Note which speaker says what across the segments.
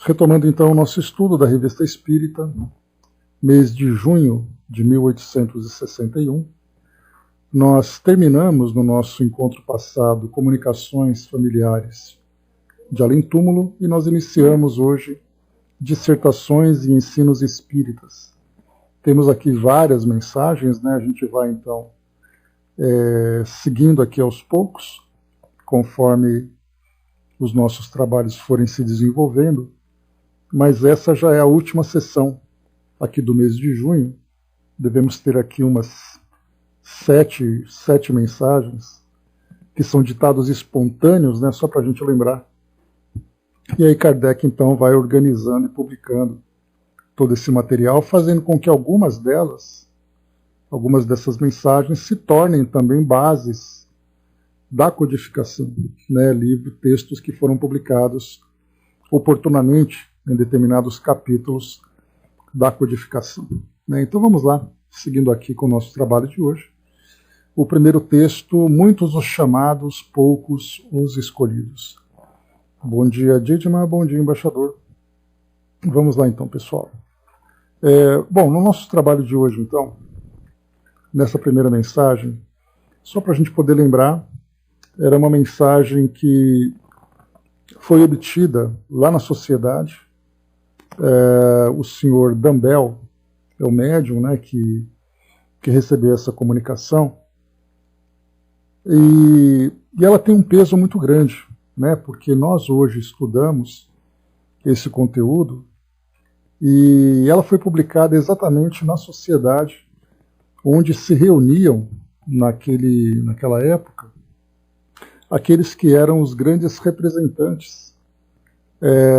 Speaker 1: Retomando então o nosso estudo da Revista Espírita, mês de junho de 1861, nós terminamos no nosso encontro passado Comunicações Familiares de Além-Túmulo e nós iniciamos hoje Dissertações e Ensinos Espíritas. Temos aqui várias mensagens, né? A gente vai então seguindo aqui aos poucos, conforme os nossos trabalhos forem se desenvolvendo, mas essa já é a última sessão aqui do mês de junho. Devemos ter aqui umas sete mensagens, que são ditados espontâneos, né, só para a gente lembrar. E aí Kardec então vai organizando e publicando todo esse material, fazendo com que algumas dessas mensagens se tornem também bases da codificação, né, textos que foram publicados oportunamente em determinados capítulos da codificação. Né? Então vamos lá, seguindo aqui com o nosso trabalho de hoje. O primeiro texto, muitos os chamados, poucos os escolhidos. Bom dia, Didma, bom dia, embaixador. Vamos lá então, pessoal. Bom, no nosso trabalho de hoje, então, nessa primeira mensagem, só para a gente poder lembrar, era uma mensagem que foi obtida lá na sociedade. O senhor Dambel é o médium, né, que recebeu essa comunicação, e ela tem um peso muito grande, né, porque nós hoje estudamos esse conteúdo e ela foi publicada exatamente na sociedade onde se reuniam naquela época aqueles que eram os grandes representantes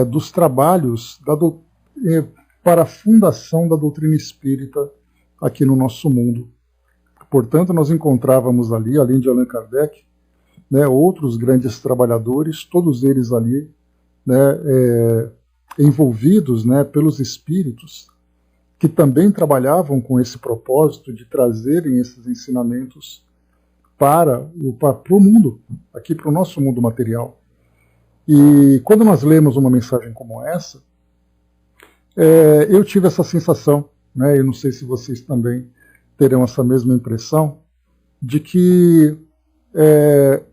Speaker 1: dos trabalhos para a fundação da doutrina espírita aqui no nosso mundo. Portanto, nós encontrávamos ali, além de Allan Kardec, né, outros grandes trabalhadores, todos eles ali, né, envolvidos, né, pelos espíritos, que também trabalhavam com esse propósito de trazerem esses ensinamentos para o mundo, aqui para o nosso mundo material. E quando nós lemos uma mensagem como essa, eu tive essa sensação, né, eu não sei se vocês também terão essa mesma impressão, de que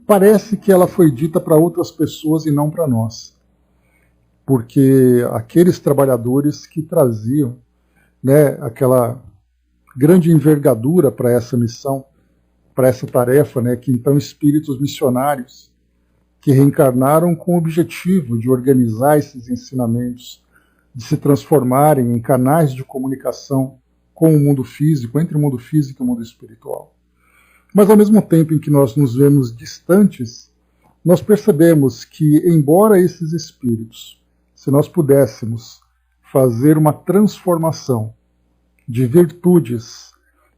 Speaker 1: parece que ela foi dita para outras pessoas e não para nós. Porque aqueles trabalhadores que traziam, né, aquela grande envergadura para essa missão, para essa tarefa, né, que então espíritos missionários que reencarnaram com o objetivo de organizar esses ensinamentos, de se transformarem em canais de comunicação com o mundo físico, entre o mundo físico e o mundo espiritual. Mas ao mesmo tempo em que nós nos vemos distantes, nós percebemos que, embora esses espíritos, se nós pudéssemos fazer uma transformação de virtudes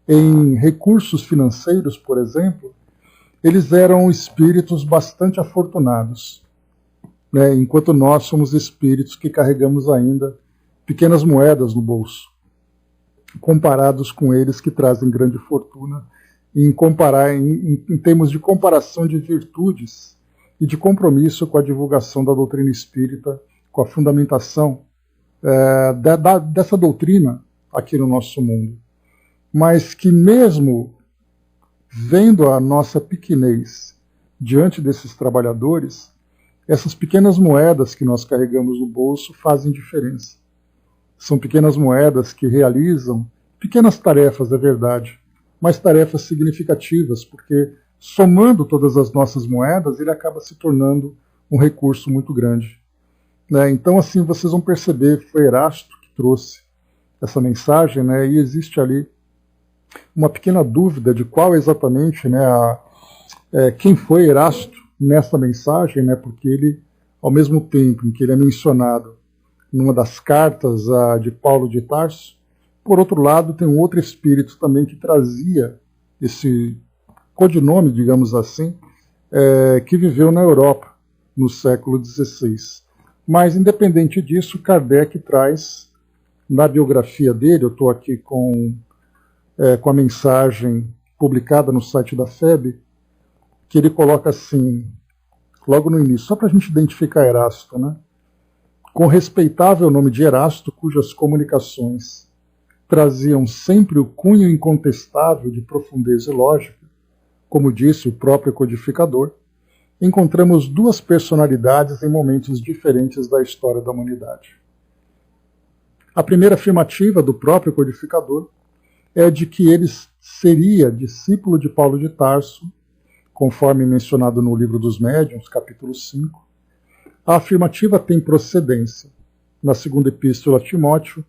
Speaker 1: em recursos financeiros, por exemplo, eles eram espíritos bastante afortunados, né, enquanto nós somos espíritos que carregamos ainda pequenas moedas no bolso, comparados com eles que trazem grande fortuna, em termos de comparação de virtudes e de compromisso com a divulgação da doutrina espírita, com a fundamentação dessa doutrina aqui no nosso mundo. Mas que mesmo vendo a nossa pequenez diante desses trabalhadores, essas pequenas moedas que nós carregamos no bolso fazem diferença. São pequenas moedas que realizam pequenas tarefas, é verdade, mas tarefas significativas, porque somando todas as nossas moedas, ele acaba se tornando um recurso muito grande. Né? Então, assim, vocês vão perceber que foi Erasto que trouxe essa mensagem, né? E existe ali uma pequena dúvida de qual exatamente, né, quem foi Erasto nessa mensagem, né, porque ele, ao mesmo tempo em que ele é mencionado numa das cartas de Paulo de Tarso, por outro lado tem um outro espírito também que trazia esse codinome, digamos assim, que viveu na Europa no século XVI. Mas, independente disso, Kardec traz na biografia dele, eu estou aqui com a mensagem publicada no site da FEB, que ele coloca assim, logo no início, só para a gente identificar Erasto, né? com o respeitável nome de Erasto, cujas comunicações traziam sempre o cunho incontestável de profundeza e lógica, como disse o próprio codificador, encontramos duas personalidades em momentos diferentes da história da humanidade. A primeira afirmativa do próprio codificador é de que ele seria discípulo de Paulo de Tarso, conforme mencionado no Livro dos Médiuns, capítulo 5. A afirmativa tem procedência. Na segunda epístola a Timóteo,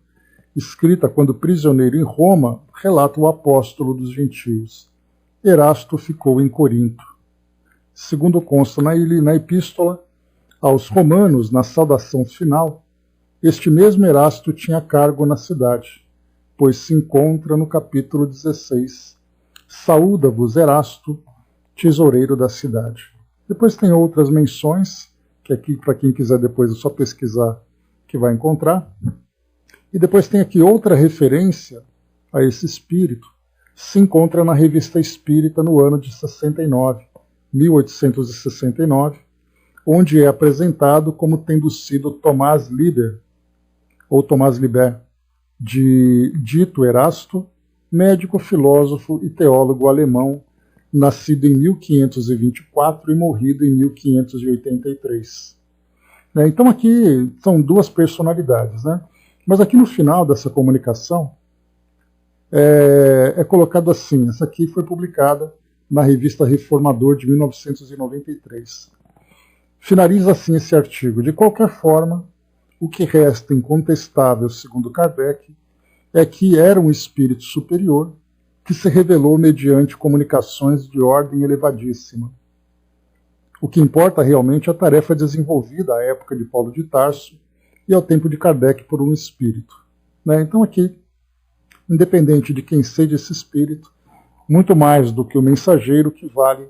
Speaker 1: escrita quando prisioneiro em Roma, relata o apóstolo dos gentios. Erasto ficou em Corinto. Segundo consta na epístola aos Romanos, na saudação final, este mesmo Erasto tinha cargo na cidade, pois se encontra no capítulo 16. Saúda-vos, Erasto, tesoureiro da cidade. Depois tem outras menções, que aqui, para quem quiser depois é só pesquisar que vai encontrar. E depois tem aqui outra referência a esse espírito, se encontra na Revista Espírita no ano de 69, 1869, onde é apresentado como tendo sido Tomás Liber, ou Tomás Liber, dito Erasto, médico, filósofo e teólogo alemão, nascido em 1524 e morrido em 1583. Então aqui são duas personalidades, né? Mas aqui no final dessa comunicação é colocado assim, essa aqui foi publicada na revista Reformador de 1993. Finaliza assim esse artigo. De qualquer forma, o que resta incontestável, segundo Kardec, é que era um espírito superior que se revelou mediante comunicações de ordem elevadíssima. O que importa realmente é a tarefa desenvolvida à época de Paulo de Tarso e ao tempo de Kardec por um espírito. Então aqui, independente de quem seja esse espírito, muito mais do que o mensageiro, que vale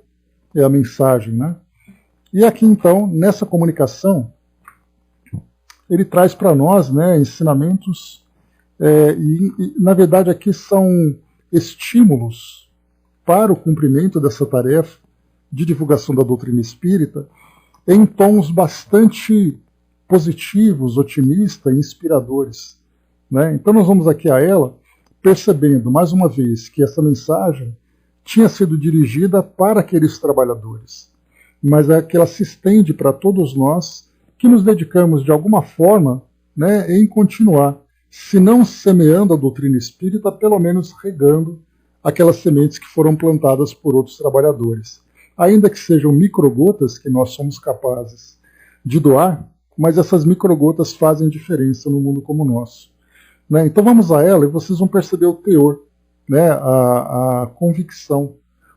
Speaker 1: é a mensagem. E aqui então, nessa comunicação, ele traz para nós ensinamentos, e na verdade aqui são estímulos para o cumprimento dessa tarefa de divulgação da doutrina espírita em tons bastante positivos, otimistas e inspiradores. Então nós vamos aqui a ela percebendo, mais uma vez, que essa mensagem tinha sido dirigida para aqueles trabalhadores, mas é que ela se estende para todos nós que nos dedicamos de alguma forma em continuar, se não semeando a doutrina espírita, pelo menos regando aquelas sementes que foram plantadas por outros trabalhadores. Ainda que sejam microgotas que nós somos capazes de doar, mas essas microgotas fazem diferença no mundo como o nosso. Então vamos a ela e vocês vão perceber o teor, a convicção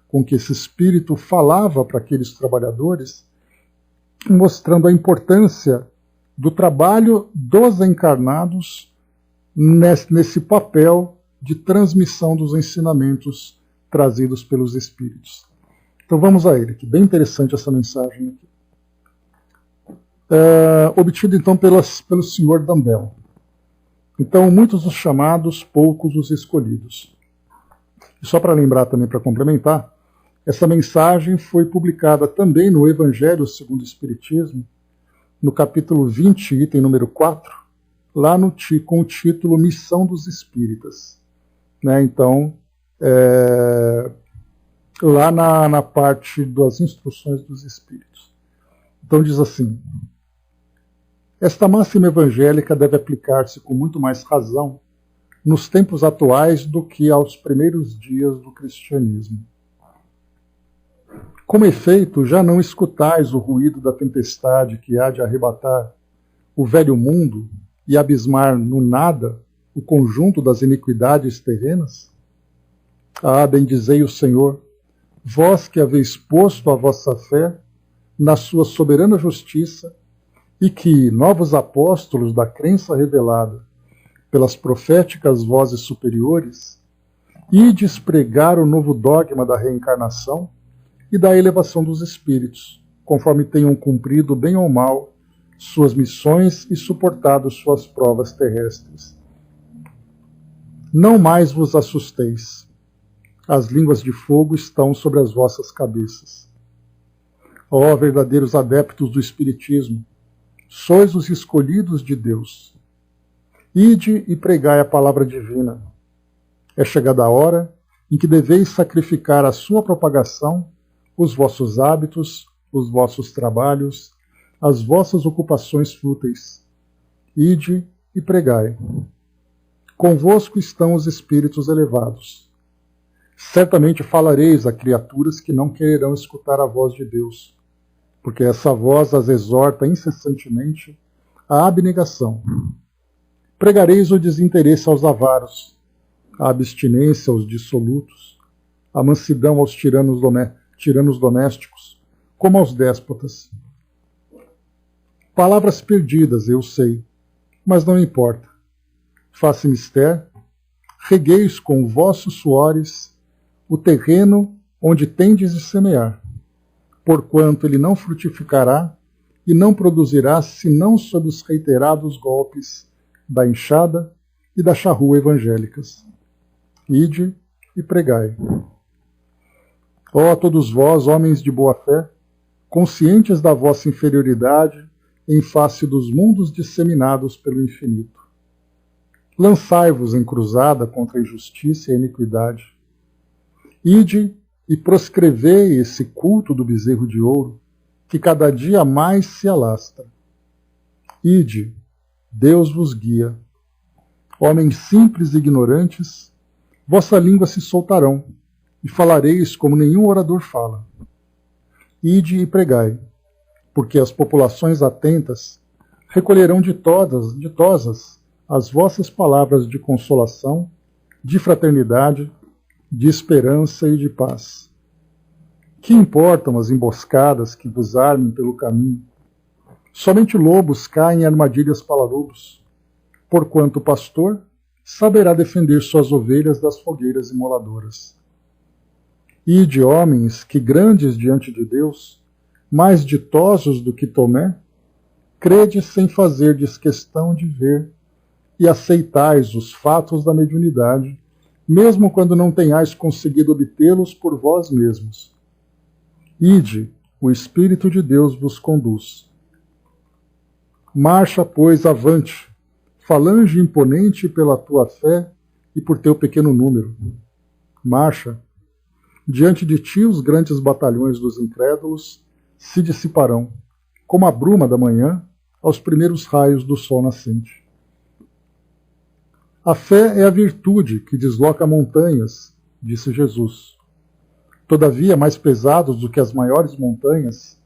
Speaker 1: com que esse espírito falava para aqueles trabalhadores, mostrando a importância do trabalho dos encarnados nesse papel de transmissão dos ensinamentos trazidos pelos espíritos. Então vamos a ele, que bem interessante essa mensagem aqui. Obtida então pelo Sr. Dumbell. Então, muitos os chamados, poucos os escolhidos. E só para lembrar também, para complementar, essa mensagem foi publicada também no Evangelho segundo o Espiritismo, no capítulo 20, item número 4, lá com o título Missão dos Espíritas. Então, lá na parte das instruções dos Espíritos. Então diz assim: esta máxima evangélica deve aplicar-se com muito mais razão nos tempos atuais do que aos primeiros dias do cristianismo. Como efeito, já não escutais o ruído da tempestade que há de arrebatar o velho mundo e abismar no nada o conjunto das iniquidades terrenas? Ah, bendizei o Senhor, vós que haveis posto a vossa fé na sua soberana justiça, e que novos apóstolos da crença revelada pelas proféticas vozes superiores ides pregar o novo dogma da reencarnação e da elevação dos espíritos, conforme tenham cumprido bem ou mal suas missões e suportado suas provas terrestres. Não mais vos assusteis. As línguas de fogo estão sobre as vossas cabeças. Ó verdadeiros adeptos do espiritismo, sois os escolhidos de Deus. Ide e pregai a palavra divina. É chegada a hora em que deveis sacrificar à sua propagação os vossos hábitos, os vossos trabalhos, as vossas ocupações fúteis. Ide e pregai. Convosco estão os espíritos elevados. Certamente falareis a criaturas que não quererão escutar a voz de Deus, porque essa voz as exorta incessantemente à abnegação. Pregareis o desinteresse aos avaros, a abstinência aos dissolutos, a mansidão aos tiranos domésticos, como aos déspotas. Palavras perdidas, eu sei, mas não importa. Faça mister, regueis com vossos suores o terreno onde tendes de semear, porquanto ele não frutificará e não produzirá senão sob os reiterados golpes da enxada e da charrua evangélicas. Ide e pregai. Ó todos vós, homens de boa fé, conscientes da vossa inferioridade em face dos mundos disseminados pelo infinito. Lançai-vos em cruzada contra a injustiça e a iniquidade. Ide e proscrevei esse culto do bezerro de ouro, que cada dia mais se alastra. Ide, Deus vos guia. Homens simples e ignorantes, vossa língua se soltarão, e falareis como nenhum orador fala. Ide e pregai, porque as populações atentas recolherão ditosas as vossas palavras de consolação, de fraternidade, de esperança e de paz. Que importam as emboscadas que vos armem pelo caminho? Somente lobos caem em armadilhas para lobos, porquanto o pastor saberá defender suas ovelhas das fogueiras imoladoras. Ide, homens, que grandes diante de Deus, mais ditosos do que Tomé, credes sem fazerdes questão de ver, e aceitais os fatos da mediunidade, mesmo quando não tenhais conseguido obtê-los por vós mesmos. Ide, o Espírito de Deus vos conduz. Marcha, pois, avante, falange imponente pela tua fé e por teu pequeno número. Marcha. Diante de ti os grandes batalhões dos incrédulos se dissiparão, como a bruma da manhã aos primeiros raios do sol nascente. A fé é a virtude que desloca montanhas, disse Jesus. Todavia, mais pesados do que as maiores montanhas,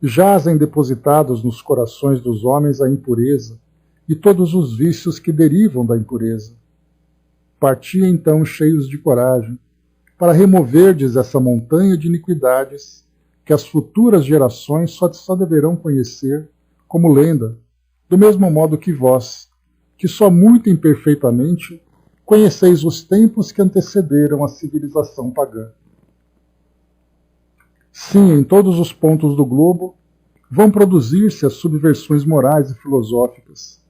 Speaker 1: jazem depositados nos corações dos homens a impureza e todos os vícios que derivam da impureza. Parti então cheios de coragem, para removerdes essa montanha de iniquidades que as futuras gerações só deverão conhecer como lenda, do mesmo modo que vós, que só muito imperfeitamente conheceis os tempos que antecederam a civilização pagã. Sim, em todos os pontos do globo vão produzir-se as subversões morais e filosóficas.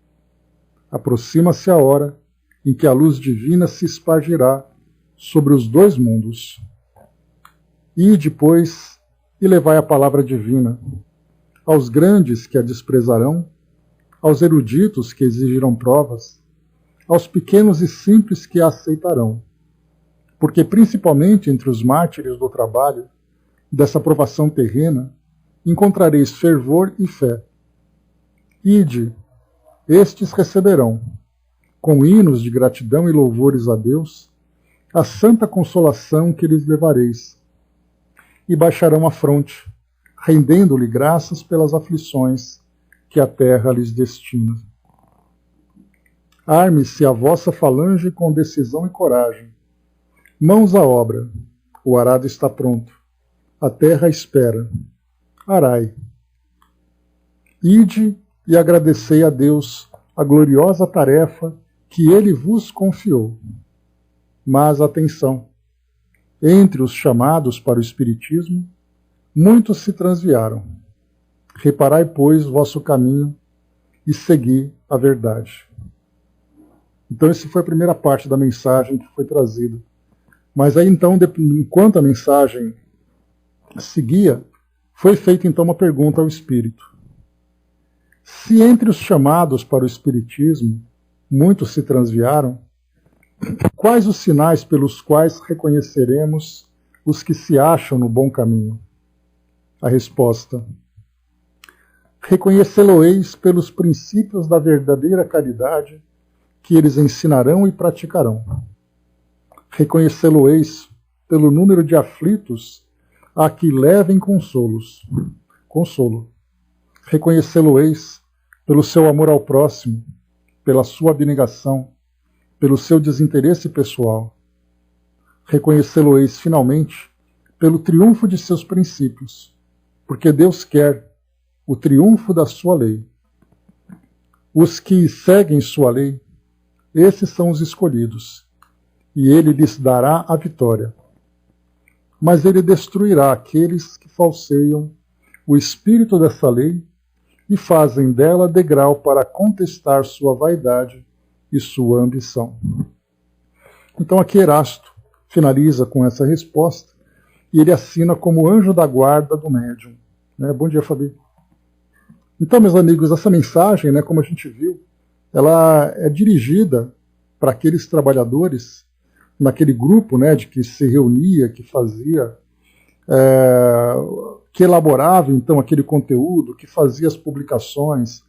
Speaker 1: Aproxima-se a hora em que a luz divina se espargirá sobre os dois mundos. Ide, pois, e levai a palavra divina aos grandes que a desprezarão, aos eruditos que exigirão provas, aos pequenos e simples que a aceitarão, porque principalmente entre os mártires do trabalho, dessa provação terrena, encontrareis fervor e fé. Ide, estes receberão, com hinos de gratidão e louvores a Deus, a santa consolação que lhes levareis, e baixarão a fronte, rendendo-lhe graças pelas aflições que a terra lhes destina. Arme-se a vossa falange com decisão e coragem. Mãos à obra, o arado está pronto, a terra espera. Arai. Ide e agradecei a Deus a gloriosa tarefa que ele vos confiou. Mas atenção, entre os chamados para o Espiritismo, muitos se transviaram. Reparai, pois, vosso caminho e segui a verdade. Então, essa foi a primeira parte da mensagem que foi trazida. Mas aí, então, enquanto a mensagem seguia, foi feita, então, uma pergunta ao Espírito. Se entre os chamados para o Espiritismo muitos se transviaram, quais os sinais pelos quais reconheceremos os que se acham no bom caminho? A resposta: reconhecê-lo-eis pelos princípios da verdadeira caridade que eles ensinarão e praticarão. Reconhecê-lo-eis pelo número de aflitos a que levem consolo. Reconhecê-lo-eis pelo seu amor ao próximo, pela sua abnegação, pelo seu desinteresse pessoal. Reconhecê-lo-eis, finalmente, pelo triunfo de seus princípios, porque Deus quer o triunfo da sua lei. Os que seguem sua lei, esses são os escolhidos, e ele lhes dará a vitória. Mas ele destruirá aqueles que falseiam o espírito dessa lei e fazem dela degrau para contestar sua vaidade e sua ambição. Então aqui Erasto finaliza com essa resposta e ele assina como anjo da guarda do médium. Bom dia, Fabi. Então, meus amigos, essa mensagem, como a gente viu, ela é dirigida para aqueles trabalhadores naquele grupo de que se reunia, que fazia, que elaborava então aquele conteúdo, que fazia as publicações,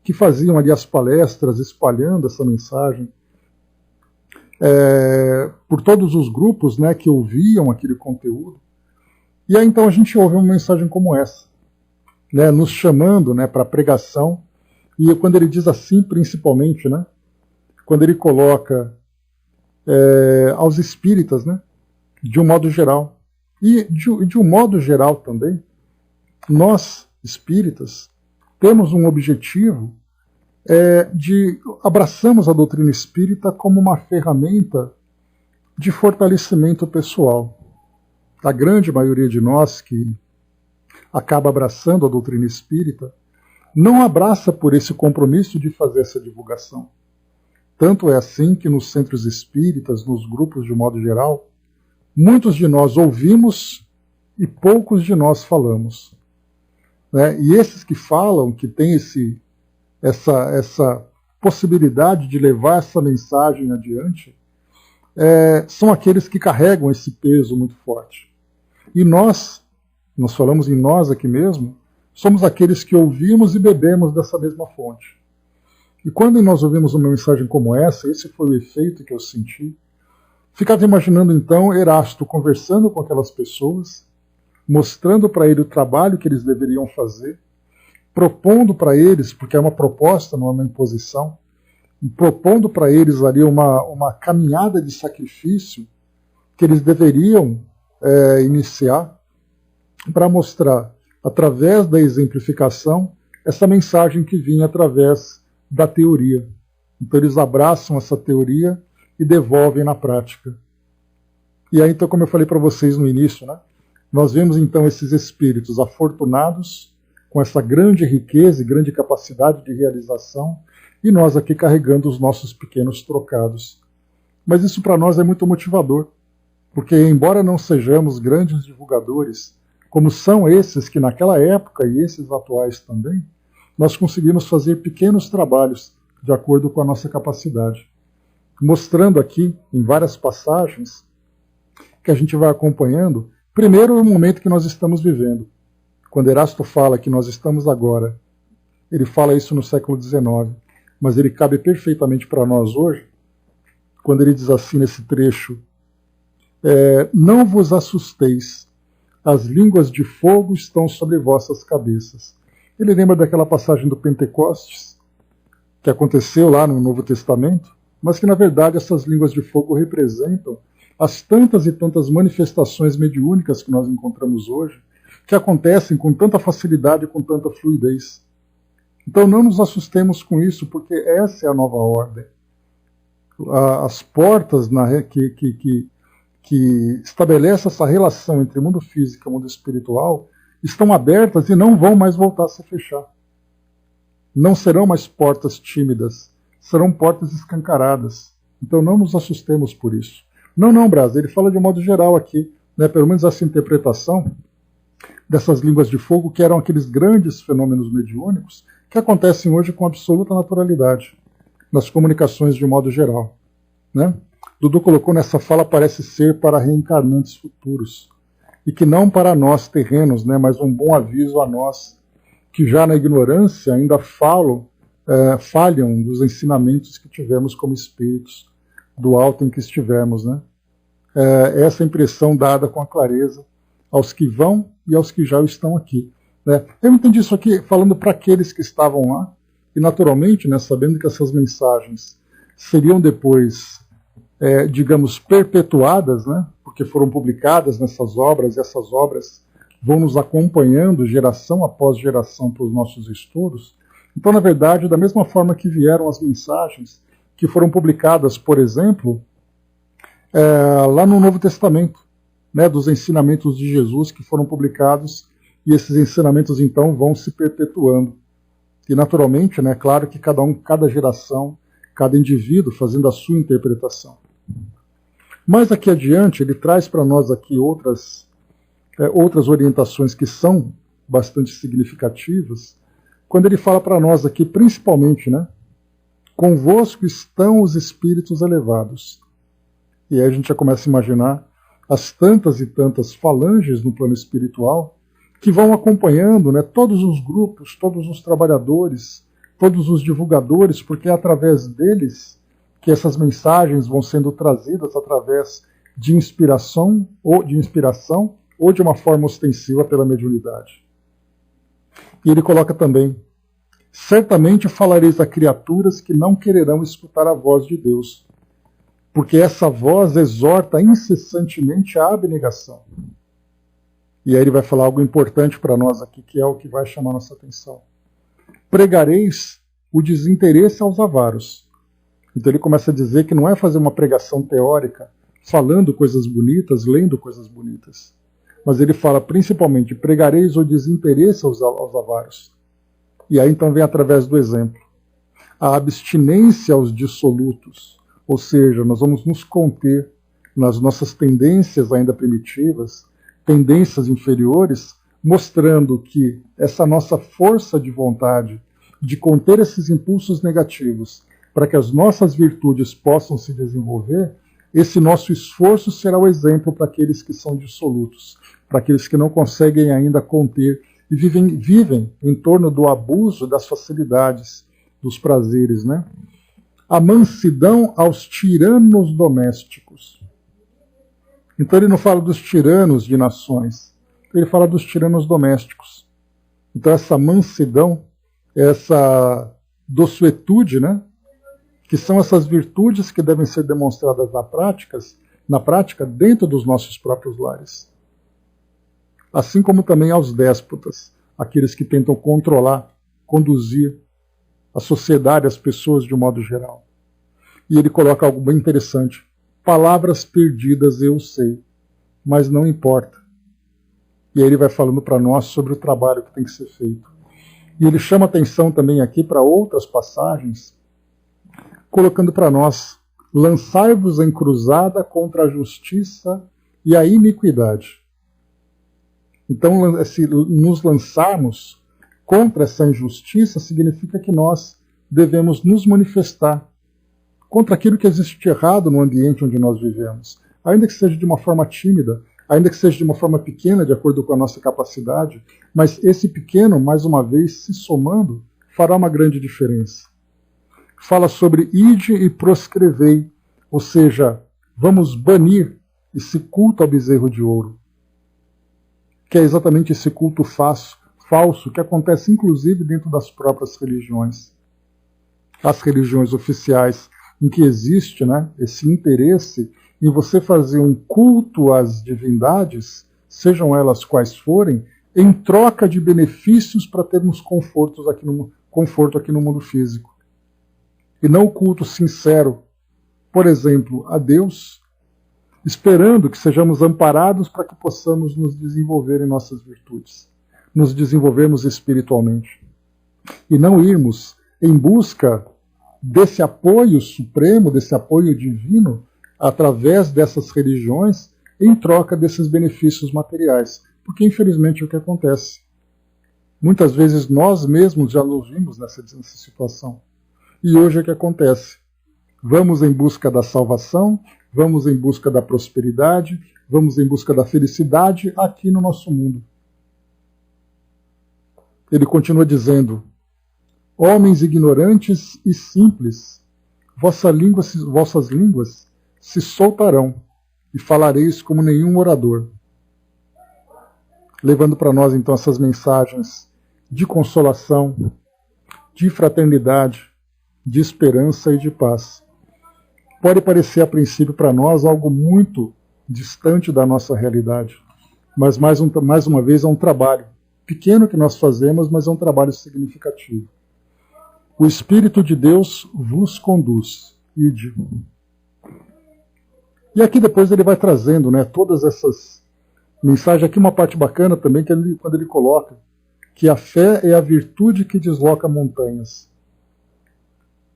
Speaker 1: que faziam ali as palestras espalhando essa mensagem, por todos os grupos que ouviam aquele conteúdo. E aí então a gente ouve uma mensagem como essa, nos chamando para a pregação, e quando ele diz assim, principalmente, quando ele coloca aos espíritas, de um modo geral, e de um modo geral também, nós, espíritas, temos um objetivo de abraçamos a doutrina espírita como uma ferramenta de fortalecimento pessoal. A grande maioria de nós que acaba abraçando a doutrina espírita não abraça por esse compromisso de fazer essa divulgação. Tanto é assim que nos centros espíritas, nos grupos de modo geral, muitos de nós ouvimos e poucos de nós falamos. E esses que falam, que têm essa possibilidade de levar essa mensagem adiante, são aqueles que carregam esse peso muito forte. E nós falamos em nós aqui mesmo, somos aqueles que ouvimos e bebemos dessa mesma fonte. E quando nós ouvimos uma mensagem como essa, esse foi o efeito que eu senti, ficava imaginando então Erasto conversando com aquelas pessoas, mostrando para ele o trabalho que eles deveriam fazer, propondo para eles, porque é uma proposta, não é uma imposição, propondo para eles ali uma caminhada de sacrifício que eles deveriam iniciar para mostrar, através da exemplificação, essa mensagem que vinha através da teoria. Então eles abraçam essa teoria e devolvem na prática. E aí, então, como eu falei para vocês no início, nós vemos então esses espíritos afortunados, com essa grande riqueza e grande capacidade de realização, e nós aqui carregando os nossos pequenos trocados. Mas isso para nós é muito motivador, porque embora não sejamos grandes divulgadores, como são esses que naquela época e esses atuais também, nós conseguimos fazer pequenos trabalhos de acordo com a nossa capacidade. Mostrando aqui, em várias passagens, que a gente vai acompanhando, primeiro o momento que nós estamos vivendo. Quando Erasto fala que nós estamos agora, ele fala isso no século XIX, mas ele cabe perfeitamente para nós hoje, quando ele diz assim nesse trecho, não vos assusteis, as línguas de fogo estão sobre vossas cabeças. Ele lembra daquela passagem do Pentecostes, que aconteceu lá no Novo Testamento, mas que na verdade essas línguas de fogo representam as tantas e tantas manifestações mediúnicas que nós encontramos hoje, que acontecem com tanta facilidade e com tanta fluidez. Então não nos assustemos com isso, porque essa é a nova ordem. As portas que estabelecem essa relação entre mundo físico e mundo espiritual estão abertas e não vão mais voltar a se fechar. Não serão mais portas tímidas, serão portas escancaradas. Então não nos assustemos por isso. Não, Braz, ele fala de um modo geral aqui, pelo menos essa interpretação dessas línguas de fogo, que eram aqueles grandes fenômenos mediúnicos que acontecem hoje com absoluta naturalidade nas comunicações de modo geral, né? Dudu colocou nessa fala parece ser para reencarnantes futuros e que não para nós terrenos, né? Mas um bom aviso a nós que já na ignorância ainda falham dos ensinamentos que tivemos como espíritos do alto em que estivemos, né? Essa impressão dada com a clareza aos que vão e aos que já estão aqui, né? Eu entendi isso aqui falando para aqueles que estavam lá e naturalmente, né, sabendo que essas mensagens seriam depois, digamos, perpetuadas, né, porque foram publicadas nessas obras e essas obras vão nos acompanhando geração após geração para os nossos estudos. Então, na verdade, da mesma forma que vieram as mensagens que foram publicadas, por exemplo, lá no Novo Testamento, né, dos ensinamentos de Jesus que foram publicados, e esses ensinamentos então vão se perpetuando. E naturalmente, né, claro que cada geração, cada indivíduo fazendo a sua interpretação. Mais aqui adiante, ele traz para nós aqui outras orientações que são bastante significativas, quando ele fala para nós aqui, principalmente, né, convosco estão os espíritos elevados. E aí a gente já começa a imaginar as tantas e tantas falanges no plano espiritual que vão acompanhando, né, todos os grupos, todos os trabalhadores, todos os divulgadores, porque é através deles que essas mensagens vão sendo trazidas através de inspiração ou de uma forma ostensiva pela mediunidade. E ele coloca também: certamente falareis a criaturas que não quererão escutar a voz de Deus, porque essa voz exorta incessantemente a abnegação. E aí ele vai falar algo importante para nós aqui, que é o que vai chamar nossa atenção. Pregareis o desinteresse aos avaros. Então ele começa a dizer que não é fazer uma pregação teórica, falando coisas bonitas, lendo coisas bonitas. Mas ele fala principalmente: pregareis o desinteresse aos avaros. E aí então vem através do exemplo. A abstinência aos dissolutos. Ou seja, nós vamos nos conter nas nossas tendências ainda primitivas, tendências inferiores, mostrando que essa nossa força de vontade de conter esses impulsos negativos para que as nossas virtudes possam se desenvolver, esse nosso esforço será o exemplo para aqueles que são dissolutos, para aqueles que não conseguem ainda conter e vivem em torno do abuso, das facilidades, dos prazeres, né? A mansidão aos tiranos domésticos. Então ele não fala dos tiranos de nações, ele fala dos tiranos domésticos. Então essa mansidão, essa doçuetude, né, que são essas virtudes que devem ser demonstradas na prática dentro dos nossos próprios lares. Assim como também aos déspotas, aqueles que tentam controlar, conduzir a sociedade, as pessoas de um modo geral. E ele coloca algo bem interessante. Palavras perdidas eu sei, mas não importa. E aí ele vai falando para nós sobre o trabalho que tem que ser feito. E ele chama atenção também aqui para outras passagens, colocando para nós: lançai-vos em cruzada contra a justiça e a iniquidade. Então, se nos lançarmos contra essa injustiça, significa que nós devemos nos manifestar contra aquilo que existe de errado no ambiente onde nós vivemos, ainda que seja de uma forma tímida, ainda que seja de uma forma pequena, de acordo com a nossa capacidade, mas esse pequeno, mais uma vez, se somando, fará uma grande diferença. Fala sobre ide e proscrevei, ou seja, vamos banir esse culto ao bezerro de ouro, que é exatamente esse culto falso que acontece inclusive dentro das próprias religiões. As religiões oficiais, em que existe, né, esse interesse em você fazer um culto às divindades, sejam elas quais forem, em troca de benefícios para termos conforto aqui no mundo físico. E não o culto sincero, por exemplo, a Deus, esperando que sejamos amparados para que possamos nos desenvolver em nossas virtudes, nos desenvolvermos espiritualmente. E não irmos em busca desse apoio supremo, desse apoio divino, através dessas religiões, em troca desses benefícios materiais. Porque, infelizmente, é o que acontece. Muitas vezes nós mesmos já nos vimos nessa situação. E hoje é o que acontece. Vamos em busca da salvação, vamos em busca da prosperidade, vamos em busca da felicidade aqui no nosso mundo. Ele continua dizendo: homens ignorantes e simples, vossas línguas se soltarão e falareis como nenhum orador. Levando para nós então essas mensagens de consolação, de fraternidade, de esperança e de paz. Pode parecer a princípio para nós algo muito distante da nossa realidade, mas mais uma vez é um trabalho pequeno que nós fazemos, mas é um trabalho significativo. O Espírito de Deus vos conduz. Ide. E aqui depois ele vai trazendo, né, todas essas mensagens. Aqui uma parte bacana também, que quando ele coloca que a fé é a virtude que desloca montanhas.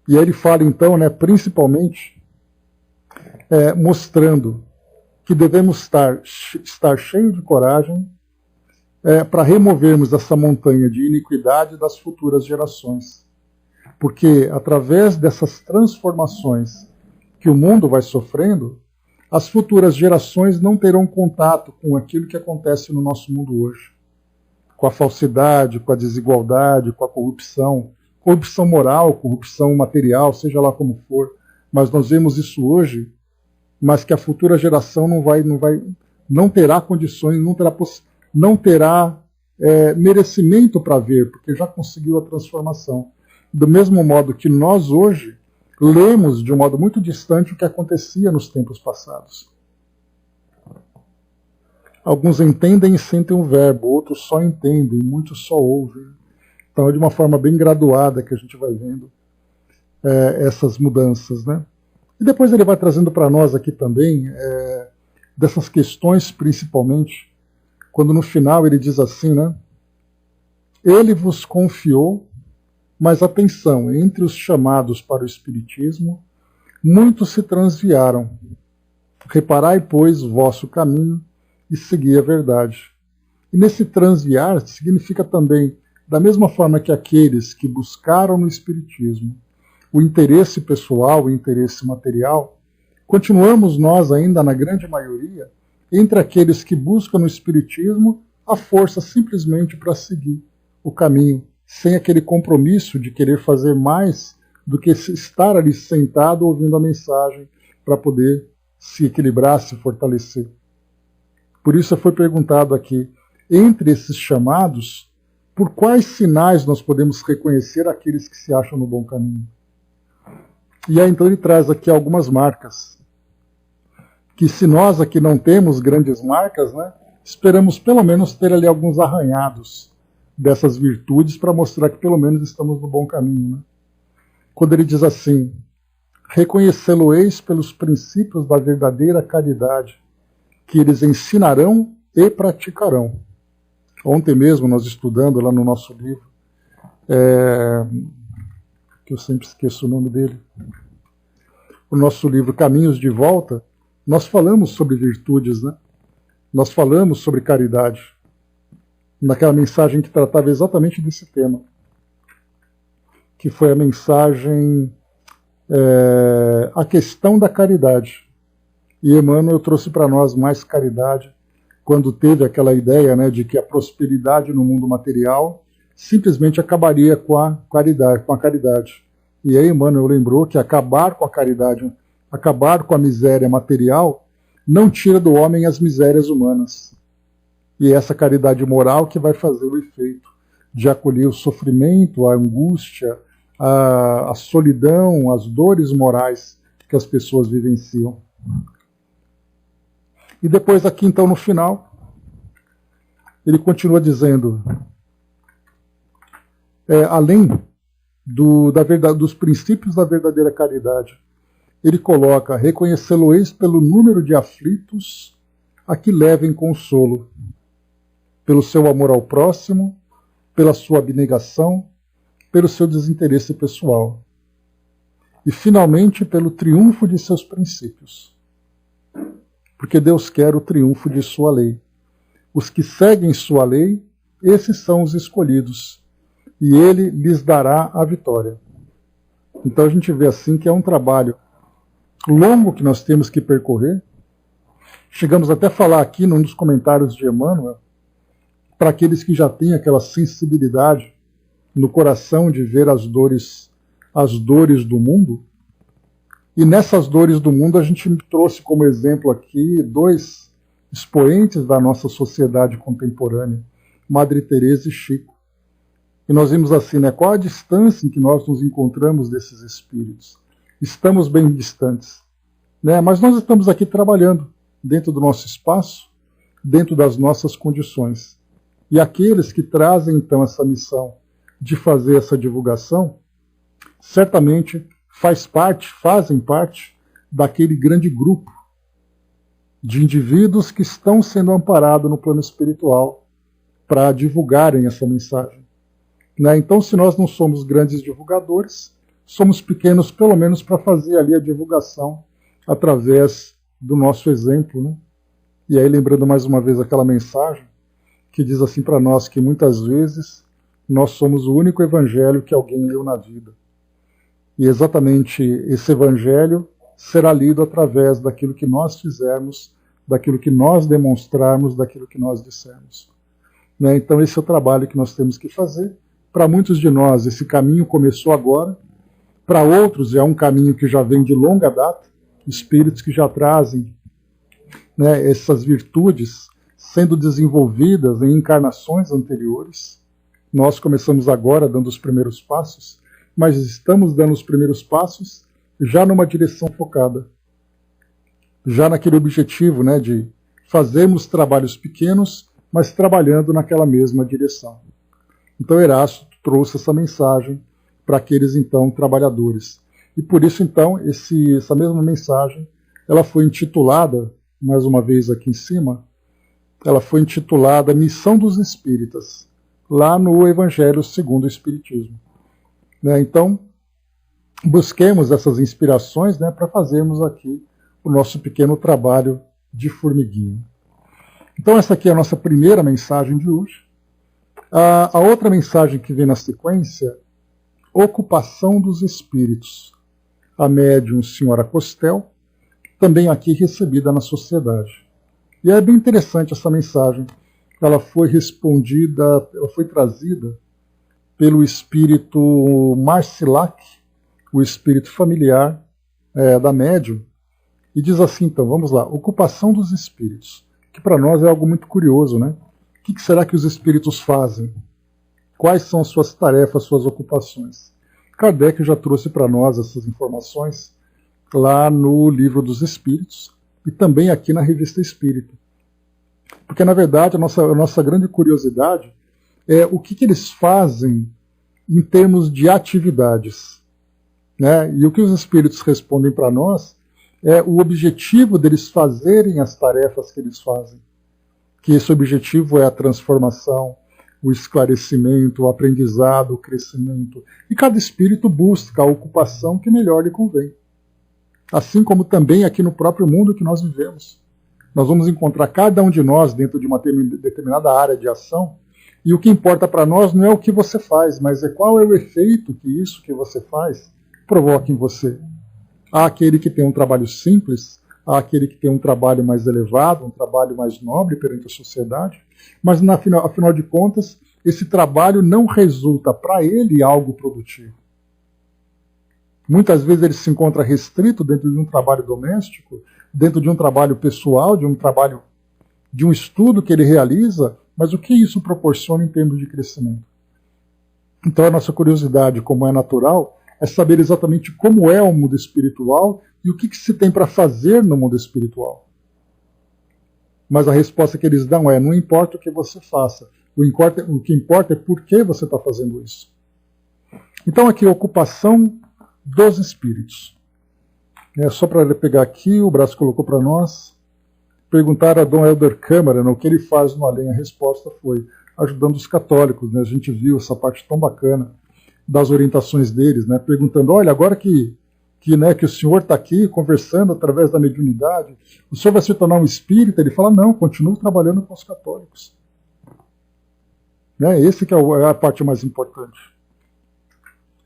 Speaker 1: E aí ele fala então, né, principalmente, mostrando que devemos estar cheios de coragem para removermos essa montanha de iniquidade das futuras gerações. Porque através dessas transformações que o mundo vai sofrendo, as futuras gerações não terão contato com aquilo que acontece no nosso mundo hoje. Com a falsidade, com a desigualdade, com a corrupção moral, corrupção material, seja lá como for. Mas nós vemos isso hoje, mas que a futura geração não terá condições, não terá merecimento para ver, porque já conseguiu a transformação. Do mesmo modo que nós hoje lemos de um modo muito distante o que acontecia nos tempos passados. Alguns entendem e sentem o verbo, outros só entendem, muitos só ouvem. Então é de uma forma bem graduada que a gente vai vendo essas mudanças, né? E depois ele vai trazendo para nós aqui também dessas questões, principalmente, quando no final ele diz assim, né? Ele vos confiou, mas atenção, entre os chamados para o Espiritismo, muitos se transviaram. Reparai, pois, o vosso caminho e segui a verdade. E nesse transviar significa também, da mesma forma que aqueles que buscaram no Espiritismo o interesse pessoal, o interesse material, continuamos nós ainda, na grande maioria, entre aqueles que buscam no Espiritismo a força simplesmente para seguir o caminho, sem aquele compromisso de querer fazer mais do que estar ali sentado ouvindo a mensagem para poder se equilibrar, se fortalecer. Por isso foi perguntado aqui, entre esses chamados, por quais sinais nós podemos reconhecer aqueles que se acham no bom caminho? E aí então ele traz aqui algumas marcas, que se nós aqui não temos grandes marcas, né, esperamos pelo menos ter ali alguns arranhados dessas virtudes para mostrar que pelo menos estamos no bom caminho. Né? Quando ele diz assim, reconhecê-lo-eis pelos princípios da verdadeira caridade, que eles ensinarão e praticarão. Ontem mesmo, nós estudando lá no nosso livro, que eu sempre esqueço o nome dele, o nosso livro Caminhos de Volta, nós falamos sobre virtudes, né? Nós falamos sobre caridade, naquela mensagem que tratava exatamente desse tema, que foi a mensagem A Questão da Caridade. E Emmanuel trouxe para nós mais caridade, quando teve aquela ideia, né, de que a prosperidade no mundo material simplesmente acabaria com a caridade. E aí Emmanuel lembrou que acabar com a caridade, acabar com a miséria material, não tira do homem as misérias humanas. E essa caridade moral que vai fazer o efeito de acolher o sofrimento, a angústia, a solidão, as dores morais que as pessoas vivenciam. E depois aqui então no final, ele continua dizendo, além dos princípios da verdadeira caridade, ele coloca, reconhecê-lo-eis pelo número de aflitos a que levem consolo, pelo seu amor ao próximo, pela sua abnegação, pelo seu desinteresse pessoal. E finalmente pelo triunfo de seus princípios. Porque Deus quer o triunfo de sua lei. Os que seguem sua lei esses são os escolhidos, e ele lhes dará a vitória. Então a gente vê assim que é um trabalho longo que nós temos que percorrer. Chegamos até a falar aqui num dos comentários de Emmanuel, para aqueles que já têm aquela sensibilidade no coração de ver as dores do mundo. E nessas dores do mundo a gente trouxe como exemplo aqui dois expoentes da nossa sociedade contemporânea, Madre Teresa e Chico. E nós vimos assim, né, qual a distância em que nós nos encontramos desses espíritos. Estamos bem distantes, né, mas nós estamos aqui trabalhando dentro do nosso espaço, dentro das nossas condições. E aqueles que trazem então essa missão de fazer essa divulgação, certamente fazem parte daquele grande grupo de indivíduos que estão sendo amparados no plano espiritual para divulgarem essa mensagem. Né? Então, se nós não somos grandes divulgadores, somos pequenos pelo menos para fazer ali a divulgação através do nosso exemplo. Né? E aí, lembrando mais uma vez aquela mensagem que diz assim para nós que muitas vezes nós somos o único evangelho que alguém leu na vida. E exatamente esse evangelho será lido através daquilo que nós fizermos, daquilo que nós demonstrarmos, daquilo que nós dissermos. Né? Então esse é o trabalho que nós temos que fazer. Para muitos de nós esse caminho começou agora, para outros é um caminho que já vem de longa data, espíritos que já trazem, né, essas virtudes sendo desenvolvidas em encarnações anteriores. Nós começamos agora dando os primeiros passos, mas estamos dando os primeiros passos já numa direção focada, já naquele objetivo, né, de fazermos trabalhos pequenos, mas trabalhando naquela mesma direção. Então Erasto trouxe essa mensagem para aqueles então trabalhadores. E por isso então essa mesma mensagem, ela foi intitulada, mais uma vez aqui em cima, ela foi intitulada Missão dos Espíritas, lá no Evangelho segundo o Espiritismo. Né? Então, busquemos essas inspirações, né, para fazermos aqui o nosso pequeno trabalho de formiguinha. Então essa aqui é a nossa primeira mensagem de hoje. A outra mensagem que vem na sequência, Ocupação dos Espíritos. A médium Senhora Costel, também aqui recebida na sociedade. E é bem interessante essa mensagem. Ela foi trazida pelo espírito Marcilac, o espírito familiar da médium, e diz assim, então, vamos lá, ocupação dos espíritos, que para nós é algo muito curioso, né? O que será que os espíritos fazem? Quais são as suas tarefas, suas ocupações? Kardec já trouxe para nós essas informações lá no Livro dos Espíritos e também aqui na Revista Espírita. Porque, na verdade, a nossa grande curiosidade é o que eles fazem em termos de atividades. Né? E o que os espíritos respondem para nós é o objetivo deles fazerem as tarefas que eles fazem. Que esse objetivo é a transformação, o esclarecimento, o aprendizado, o crescimento. E cada espírito busca a ocupação que melhor lhe convém. Assim como também aqui no próprio mundo que nós vivemos. Nós vamos encontrar cada um de nós dentro de uma determinada área de ação, e o que importa para nós não é o que você faz, mas é qual é o efeito que isso que você faz provoca em você. Há aquele que tem um trabalho simples, há aquele que tem um trabalho mais elevado, um trabalho mais nobre perante a sociedade, mas afinal de contas, esse trabalho não resulta para ele algo produtivo. Muitas vezes ele se encontra restrito dentro de um trabalho doméstico, dentro de um trabalho pessoal, de um estudo que ele realiza, mas o que isso proporciona em termos de crescimento? Então a nossa curiosidade, como é natural, é saber exatamente como é o mundo espiritual e o que se tem para fazer no mundo espiritual. Mas a resposta que eles dão é, não importa o que você faça, o que importa é por que você está fazendo isso. Então aqui, ocupação dos espíritos. Só para pegar aqui, o Braço colocou para nós, perguntar a Dom Helder Câmara, o que ele faz no além. A resposta foi ajudando os católicos. Né? A gente viu essa parte tão bacana das orientações deles, né? Perguntando, olha, agora que o senhor está aqui conversando através da mediunidade, o senhor vai se tornar um espírita? Ele fala, não, continuo trabalhando com os católicos. Né? Esse que é a parte mais importante.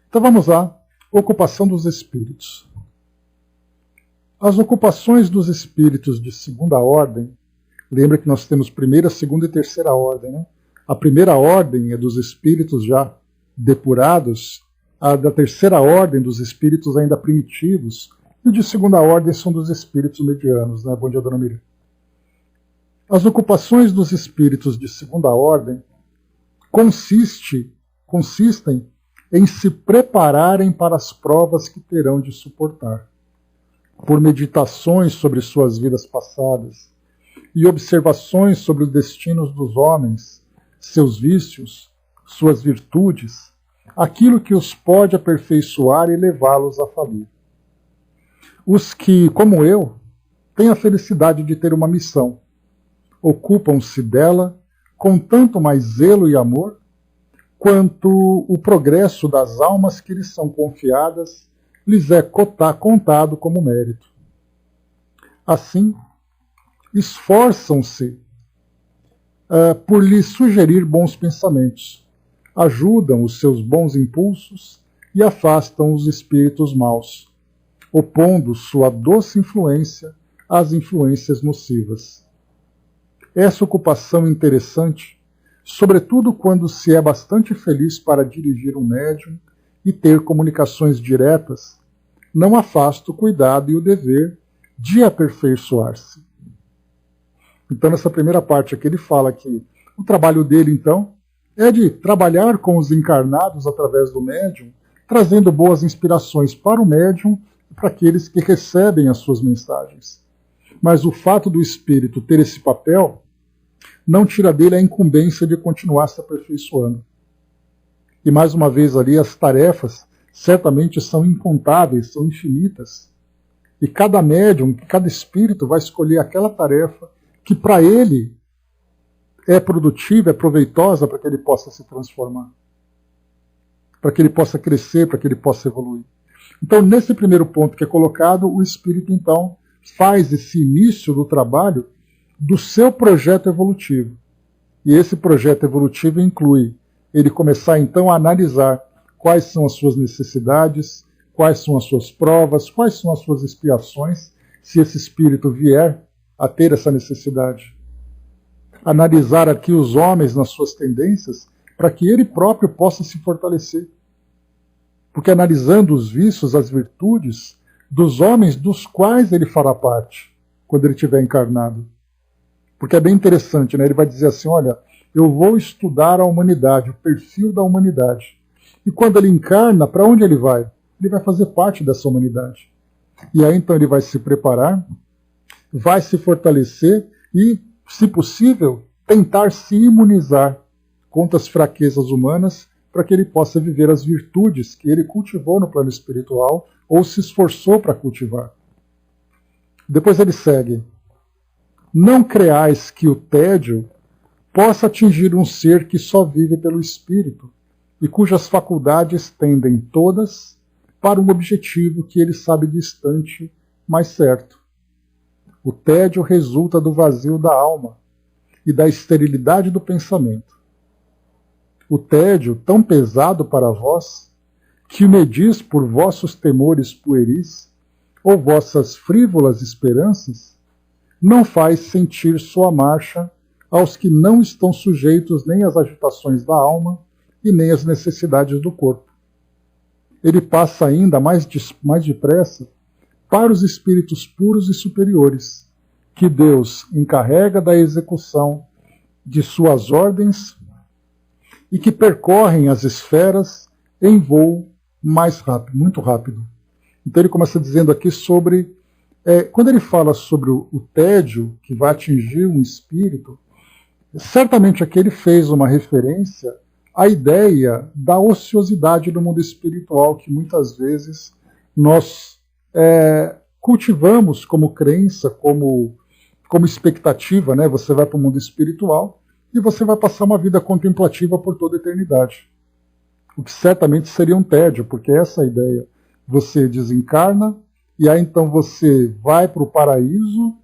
Speaker 1: Então vamos lá. Ocupação dos espíritos. As ocupações dos espíritos de segunda ordem, lembra que nós temos primeira, segunda e terceira ordem, né? A primeira ordem é dos espíritos já depurados, a da terceira ordem dos espíritos ainda primitivos, e de segunda ordem são dos espíritos medianos, né? Bom dia, dona Miriam. As ocupações dos espíritos de segunda ordem consistem em se prepararem para as provas que terão de suportar, por meditações sobre suas vidas passadas e observações sobre os destinos dos homens, seus vícios, suas virtudes, aquilo que os pode aperfeiçoar e levá-los a falir. Os que, como eu, têm a felicidade de ter uma missão, ocupam-se dela com tanto mais zelo e amor, quanto o progresso das almas que lhes são confiadas lhes é contado como mérito. Assim, esforçam-se por lhes sugerir bons pensamentos, ajudam os seus bons impulsos e afastam os espíritos maus, opondo sua doce influência às influências nocivas. Essa ocupação interessante, sobretudo quando se é bastante feliz para dirigir um médium e ter comunicações diretas, não afasta o cuidado e o dever de aperfeiçoar-se. Então, nessa primeira parte aqui, ele fala que o trabalho dele, então, é de trabalhar com os encarnados através do médium, trazendo boas inspirações para o médium e para aqueles que recebem as suas mensagens. Mas o fato do espírito ter esse papel não tira dele a incumbência de continuar se aperfeiçoando. E mais uma vez ali, as tarefas certamente são incontáveis, são infinitas. E cada médium, cada espírito vai escolher aquela tarefa que para ele é produtiva, é proveitosa para que ele possa se transformar, para que ele possa crescer, para que ele possa evoluir. Então, nesse primeiro ponto que é colocado, o espírito, então, faz esse início do trabalho do seu projeto evolutivo. E esse projeto evolutivo inclui ele começar, então, a analisar quais são as suas necessidades, quais são as suas provas, quais são as suas expiações, se esse espírito vier a ter essa necessidade. Analisar aqui os homens nas suas tendências, para que ele próprio possa se fortalecer. Porque analisando os vícios, as virtudes dos homens dos quais ele fará parte, quando ele estiver encarnado. Porque é bem interessante, né? Ele vai dizer assim, olha, eu vou estudar a humanidade, o perfil da humanidade. E quando ele encarna, para onde ele vai? Ele vai fazer parte dessa humanidade. E aí então ele vai se preparar, vai se fortalecer e, se possível, tentar se imunizar contra as fraquezas humanas para que ele possa viver as virtudes que ele cultivou no plano espiritual ou se esforçou para cultivar. Depois ele segue. Não creais que o tédio possa atingir um ser que só vive pelo espírito e cujas faculdades tendem todas para um objetivo que ele sabe distante, mas certo. O tédio resulta do vazio da alma e da esterilidade do pensamento. O tédio, tão pesado para vós, que o medis por vossos temores pueris ou vossas frívolas esperanças, não faz sentir sua marcha aos que não estão sujeitos nem às agitações da alma e nem às necessidades do corpo. Ele passa ainda mais depressa para os espíritos puros e superiores, que Deus encarrega da execução de suas ordens e que percorrem as esferas em voo mais rápido, muito rápido. Então ele começa dizendo aqui sobre... quando ele fala sobre o tédio que vai atingir um espírito, certamente aqui ele fez uma referência à ideia da ociosidade do mundo espiritual, que muitas vezes nós cultivamos como crença, como expectativa, né? Você vai para o mundo espiritual e você vai passar uma vida contemplativa por toda a eternidade. O que certamente seria um tédio, porque essa é a ideia. Você desencarna, e aí então você vai para o paraíso,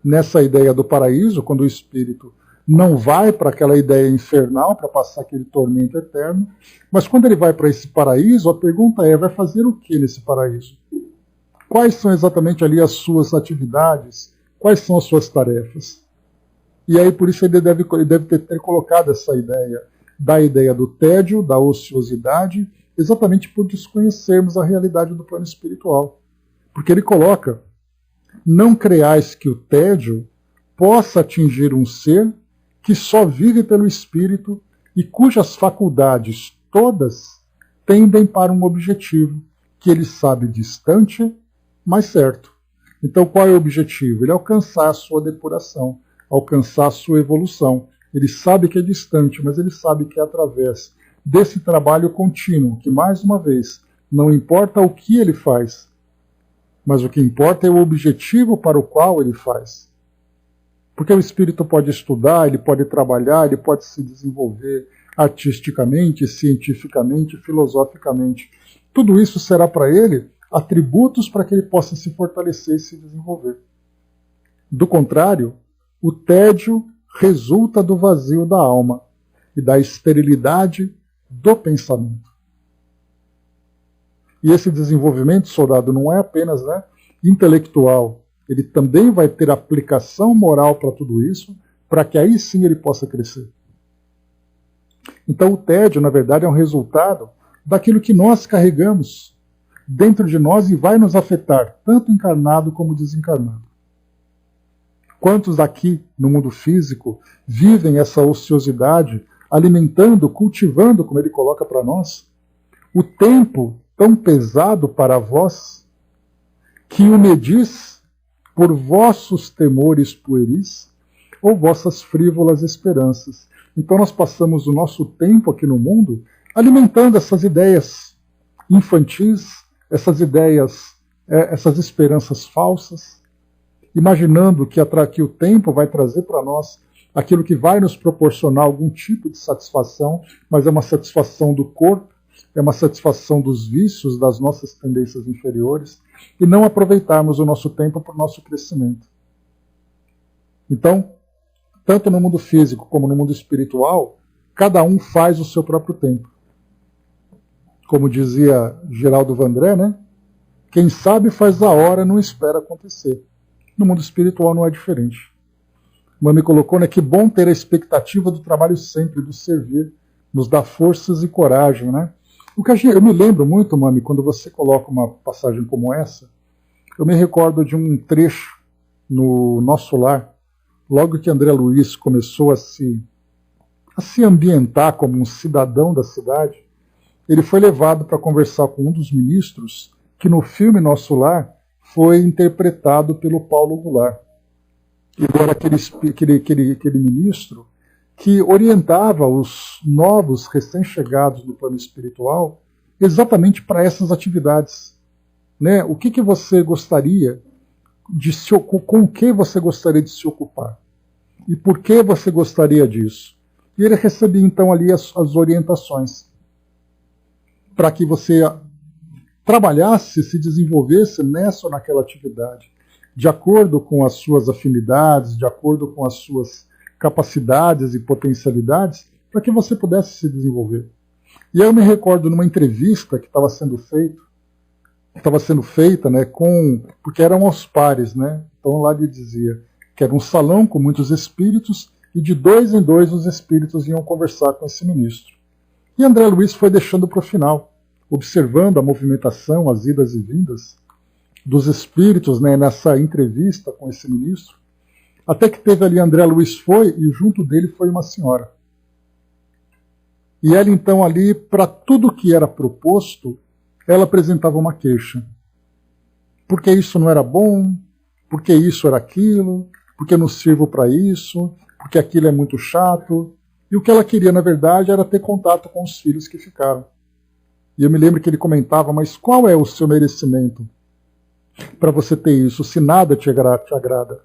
Speaker 1: nessa ideia do paraíso, quando o espírito não vai para aquela ideia infernal, para passar aquele tormento eterno, mas quando ele vai para esse paraíso, a pergunta é, vai fazer o que nesse paraíso? Quais são exatamente ali as suas atividades? Quais são as suas tarefas? E aí por isso ele deve ter colocado essa ideia, da ideia do tédio, da ociosidade, exatamente por desconhecermos a realidade do plano espiritual. Porque ele coloca, não creais que o tédio possa atingir um ser que só vive pelo espírito e cujas faculdades todas tendem para um objetivo que ele sabe distante, mas certo. Então qual é o objetivo? Ele alcançar a sua depuração, alcançar a sua evolução. Ele sabe que é distante, mas ele sabe que é através desse trabalho contínuo, que mais uma vez, não importa o que ele faz, mas o que importa é o objetivo para o qual ele faz. Porque o espírito pode estudar, ele pode trabalhar, ele pode se desenvolver artisticamente, cientificamente, filosoficamente. Tudo isso será para ele atributos para que ele possa se fortalecer e se desenvolver. Do contrário, o tédio resulta do vazio da alma e da esterilidade do pensamento. E esse desenvolvimento, soldado, não é apenas intelectual. Ele também vai ter aplicação moral para tudo isso, para que aí sim ele possa crescer. Então o tédio, na verdade, é um resultado daquilo que nós carregamos dentro de nós e vai nos afetar, tanto encarnado como desencarnado. Quantos aqui, no mundo físico, vivem essa ociosidade, alimentando, cultivando, como ele coloca para nós, o tempo tão pesado para vós, que o medis por vossos temores pueris ou vossas frívolas esperanças. Então nós passamos o nosso tempo aqui no mundo alimentando essas ideias infantis, essas ideias, essas esperanças falsas, imaginando que o tempo vai trazer para nós aquilo que vai nos proporcionar algum tipo de satisfação, mas é uma satisfação do corpo, é uma satisfação dos vícios, das nossas tendências inferiores, e não aproveitarmos o nosso tempo para o nosso crescimento. Então, tanto no mundo físico como no mundo espiritual, cada um faz o seu próprio tempo. Como dizia Geraldo Vandré, quem sabe faz a hora, não espera acontecer. No mundo espiritual não é diferente. Mas me colocou, que bom ter a expectativa do trabalho sempre, do servir, nos dá forças e coragem, O que eu me lembro muito, Mami, quando você coloca uma passagem como essa, eu me recordo de um trecho no Nosso Lar, logo que André Luiz começou a se ambientar como um cidadão da cidade, ele foi levado para conversar com um dos ministros, que no filme Nosso Lar foi interpretado pelo Paulo Goulart. E era aquele ministro que orientava os novos recém-chegados do plano espiritual exatamente para essas atividades. O que você gostaria com o que você gostaria de se ocupar? E por que você gostaria disso? E ele recebia então ali as orientações para que você trabalhasse, se desenvolvesse nessa ou naquela atividade, de acordo com as suas afinidades, de acordo com as suas capacidades e potencialidades, para que você pudesse se desenvolver. E aí eu me recordo numa entrevista que estava sendo feita, porque eram aos pares, Então lá ele dizia que era um salão com muitos espíritos e de 2 em 2 os espíritos iam conversar com esse ministro. E André Luiz foi deixando para o final, observando a movimentação, as idas e vindas dos espíritos, nessa entrevista com esse ministro, até que teve ali André Luiz e junto dele foi uma senhora. E ela então ali, para tudo que era proposto, ela apresentava uma queixa. Porque isso não era bom, porque isso era aquilo, porque eu não sirvo para isso, porque aquilo é muito chato. E o que ela queria, na verdade, era ter contato com os filhos que ficaram. E eu me lembro que ele comentava, mas qual é o seu merecimento para você ter isso, se nada te agrada?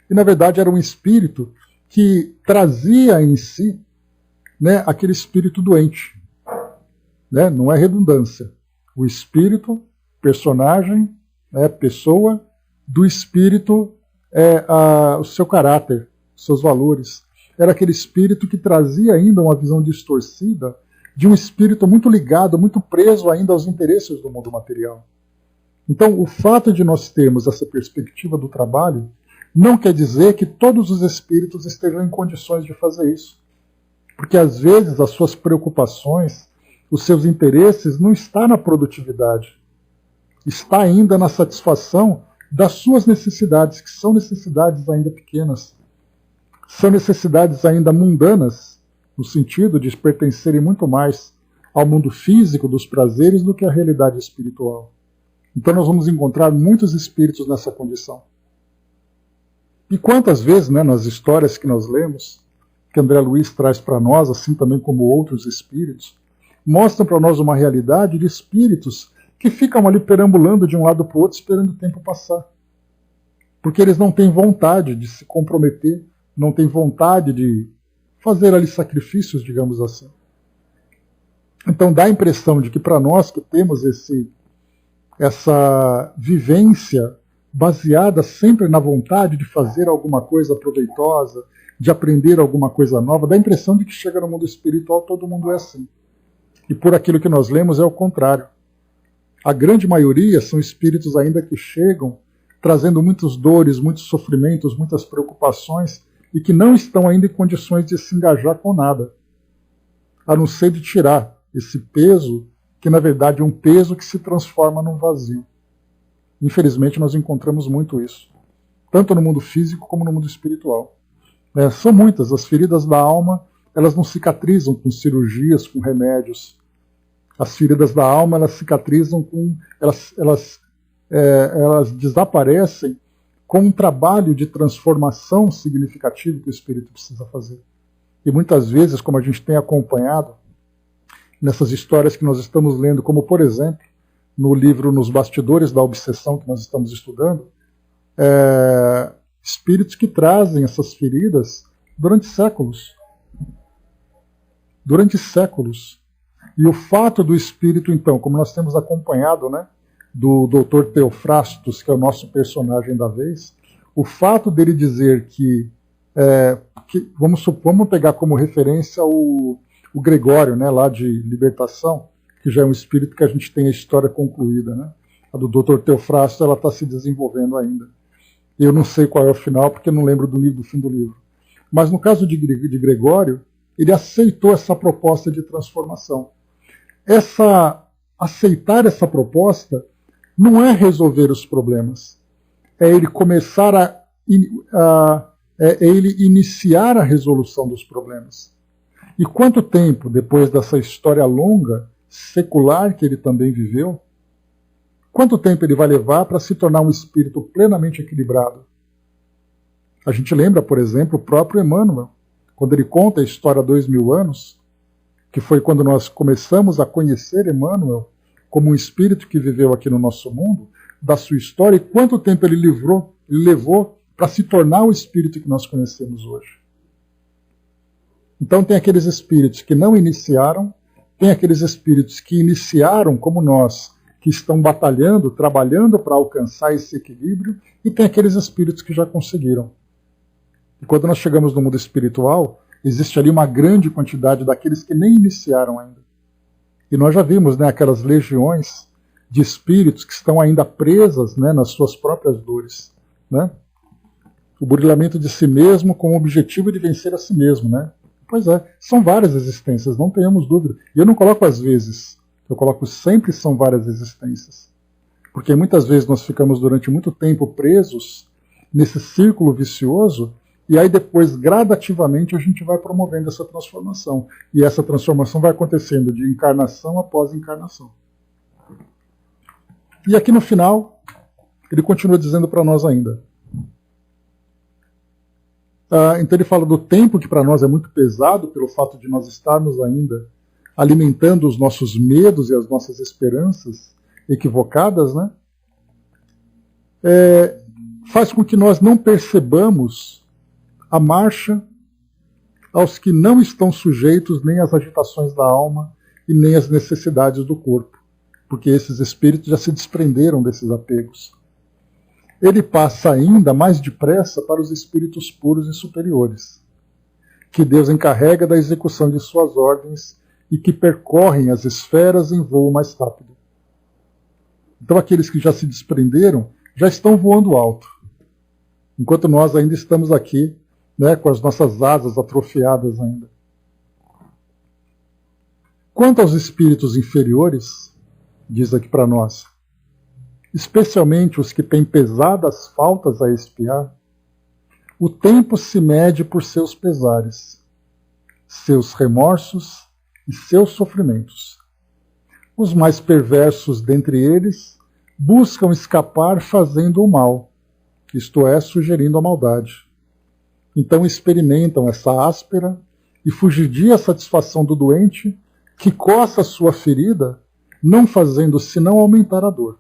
Speaker 1: E, na verdade, era um espírito que trazia em si aquele espírito doente. Não é redundância. O espírito, personagem, pessoa, do espírito é o seu caráter, os seus valores. era aquele espírito que trazia ainda uma visão distorcida de um espírito muito ligado, muito preso ainda aos interesses do mundo material. Então, o fato de nós termos essa perspectiva do trabalho não quer dizer que todos os espíritos estejam em condições de fazer isso. Porque, às vezes, as suas preocupações, os seus interesses não estão na produtividade. Está ainda na satisfação das suas necessidades, que são necessidades ainda pequenas. São necessidades ainda mundanas, no sentido de pertencerem muito mais ao mundo físico dos prazeres do que à realidade espiritual. Então nós vamos encontrar muitos espíritos nessa condição. E quantas vezes, né, nas histórias que nós lemos, que André Luiz traz para nós, assim também como outros espíritos, mostram para nós uma realidade de espíritos que ficam ali perambulando de um lado para o outro, esperando o tempo passar. Porque eles não têm vontade de se comprometer, não têm vontade de fazer ali sacrifícios, digamos assim. Então dá a impressão de que para nós que temos essa vivência baseada sempre na vontade de fazer alguma coisa proveitosa, de aprender alguma coisa nova, dá a impressão de que chega no mundo espiritual todo mundo é assim. E por aquilo que nós lemos é o contrário. A grande maioria são espíritos ainda que chegam trazendo muitas dores, muitos sofrimentos, muitas preocupações e que não estão ainda em condições de se engajar com nada, a não ser de tirar esse peso, que na verdade é um peso que se transforma num vazio. Infelizmente nós encontramos muito isso, tanto no mundo físico como no mundo espiritual. São muitas, as feridas da alma, elas não cicatrizam com cirurgias, com remédios. As feridas da alma, elas cicatrizam elas desaparecem com um trabalho de transformação significativo que o espírito precisa fazer. E muitas vezes, como a gente tem acompanhado nessas histórias que nós estamos lendo, como por exemplo, no livro Nos Bastidores da Obsessão, que nós estamos estudando, espíritos que trazem essas feridas durante séculos. Durante séculos. E o fato do espírito, então, como nós temos acompanhado, né, do Dr. Teofrastos, que é o nosso personagem da vez, o fato dele dizer que vamos pegar como referência o Gregório, né, lá de Libertação, que já é um espírito que a gente tem a história concluída, né? A do Dr. Teofrastos, ela está se desenvolvendo ainda. Eu não sei qual é o final, porque eu não lembro do fim do livro. Mas no caso de Gregório, ele aceitou essa proposta de transformação. Aceitar essa proposta não é resolver os problemas. É ele começar ele iniciar a resolução dos problemas. E quanto tempo, depois dessa história longa, secular que ele também viveu, quanto tempo ele vai levar para se tornar um espírito plenamente equilibrado? A gente lembra, por exemplo, o próprio Emmanuel, quando ele conta a história há 2000 anos, que foi quando nós começamos a conhecer Emmanuel como um espírito que viveu aqui no nosso mundo, da sua história, e quanto tempo ele levou para se tornar o espírito que nós conhecemos hoje. Então tem aqueles espíritos que não iniciaram, tem aqueles espíritos que iniciaram como nós, que estão batalhando, trabalhando para alcançar esse equilíbrio, e tem aqueles espíritos que já conseguiram. E quando nós chegamos no mundo espiritual, existe ali uma grande quantidade daqueles que nem iniciaram ainda. E nós já vimos, né, aquelas legiões de espíritos que estão ainda presas, né, nas suas próprias dores. Né? O burilamento de si mesmo com o objetivo de vencer a si mesmo. Né? Pois é, são várias existências, não tenhamos dúvida. E eu não coloco às vezes, eu coloco sempre são várias existências. Porque muitas vezes nós ficamos durante muito tempo presos nesse círculo vicioso, e aí depois, gradativamente, a gente vai promovendo essa transformação. E essa transformação vai acontecendo de encarnação após encarnação. E aqui no final, ele continua dizendo para nós ainda. Então ele fala do tempo, que para nós é muito pesado, pelo fato de nós estarmos ainda alimentando os nossos medos e as nossas esperanças equivocadas, né? Faz com que nós não percebamos a marcha aos que não estão sujeitos nem às agitações da alma e nem às necessidades do corpo, porque esses espíritos já se desprenderam desses apegos. Ele passa ainda mais depressa para os espíritos puros e superiores, que Deus encarrega da execução de suas ordens e que percorrem as esferas em voo mais rápido. Então aqueles que já se desprenderam já estão voando alto, enquanto nós ainda estamos aqui, né, com as nossas asas atrofiadas ainda. Quanto aos espíritos inferiores, diz aqui para nós, especialmente os que têm pesadas faltas a expiar, o tempo se mede por seus pesares, seus remorsos e seus sofrimentos. Os mais perversos dentre eles buscam escapar fazendo o mal, isto é, sugerindo a maldade. Então experimentam essa áspera e fugidia satisfação do doente que coça sua ferida, não fazendo senão aumentar a dor.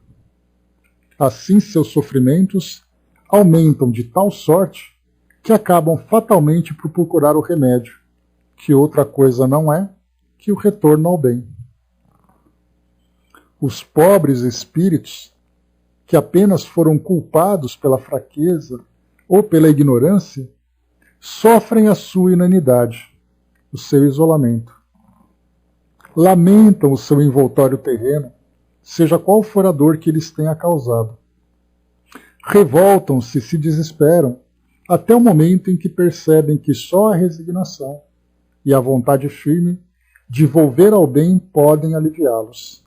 Speaker 1: Assim seus sofrimentos aumentam de tal sorte que acabam fatalmente por procurar o remédio, que outra coisa não é que o retorno ao bem. Os pobres espíritos, que apenas foram culpados pela fraqueza ou pela ignorância, sofrem a sua inanidade, o seu isolamento. Lamentam o seu envoltório terreno, seja qual for a dor que lhes tenha causado. Revoltam-se, se desesperam, até o momento em que percebem que só a resignação e a vontade firme de volver ao bem podem aliviá-los.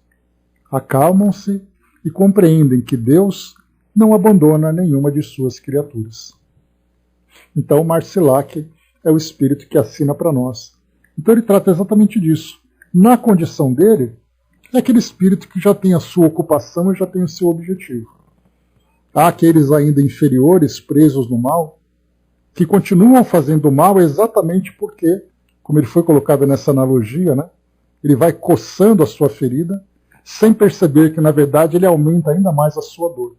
Speaker 1: Acalmam-se e compreendem que Deus não abandona nenhuma de suas criaturas. Então, Marcilac é o espírito que assina para nós. Então, ele trata exatamente disso. Na condição dele, é aquele espírito que já tem a sua ocupação e já tem o seu objetivo. Há aqueles ainda inferiores, presos no mal, que continuam fazendo mal exatamente porque, como ele foi colocado nessa analogia, né, ele vai coçando a sua ferida, sem perceber que, na verdade, ele aumenta ainda mais a sua dor.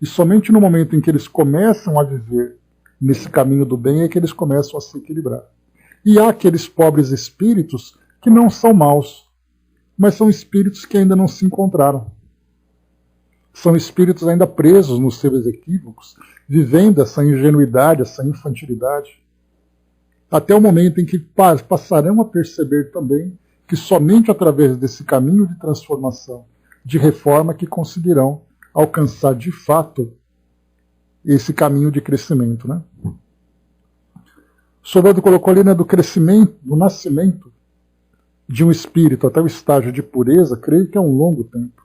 Speaker 1: E somente no momento em que eles começam a viver nesse caminho do bem é que eles começam a se equilibrar. E há aqueles pobres espíritos que não são maus, mas são espíritos que ainda não se encontraram. São espíritos ainda presos nos seus equívocos, vivendo essa ingenuidade, essa infantilidade, até o momento em que passarão a perceber também que somente através desse caminho de transformação, de reforma, que conseguirão alcançar de fato esse caminho de crescimento. Né? O Sobrado colocou ali, né, do crescimento, do nascimento de um espírito até o estágio de pureza, creio que é um longo tempo.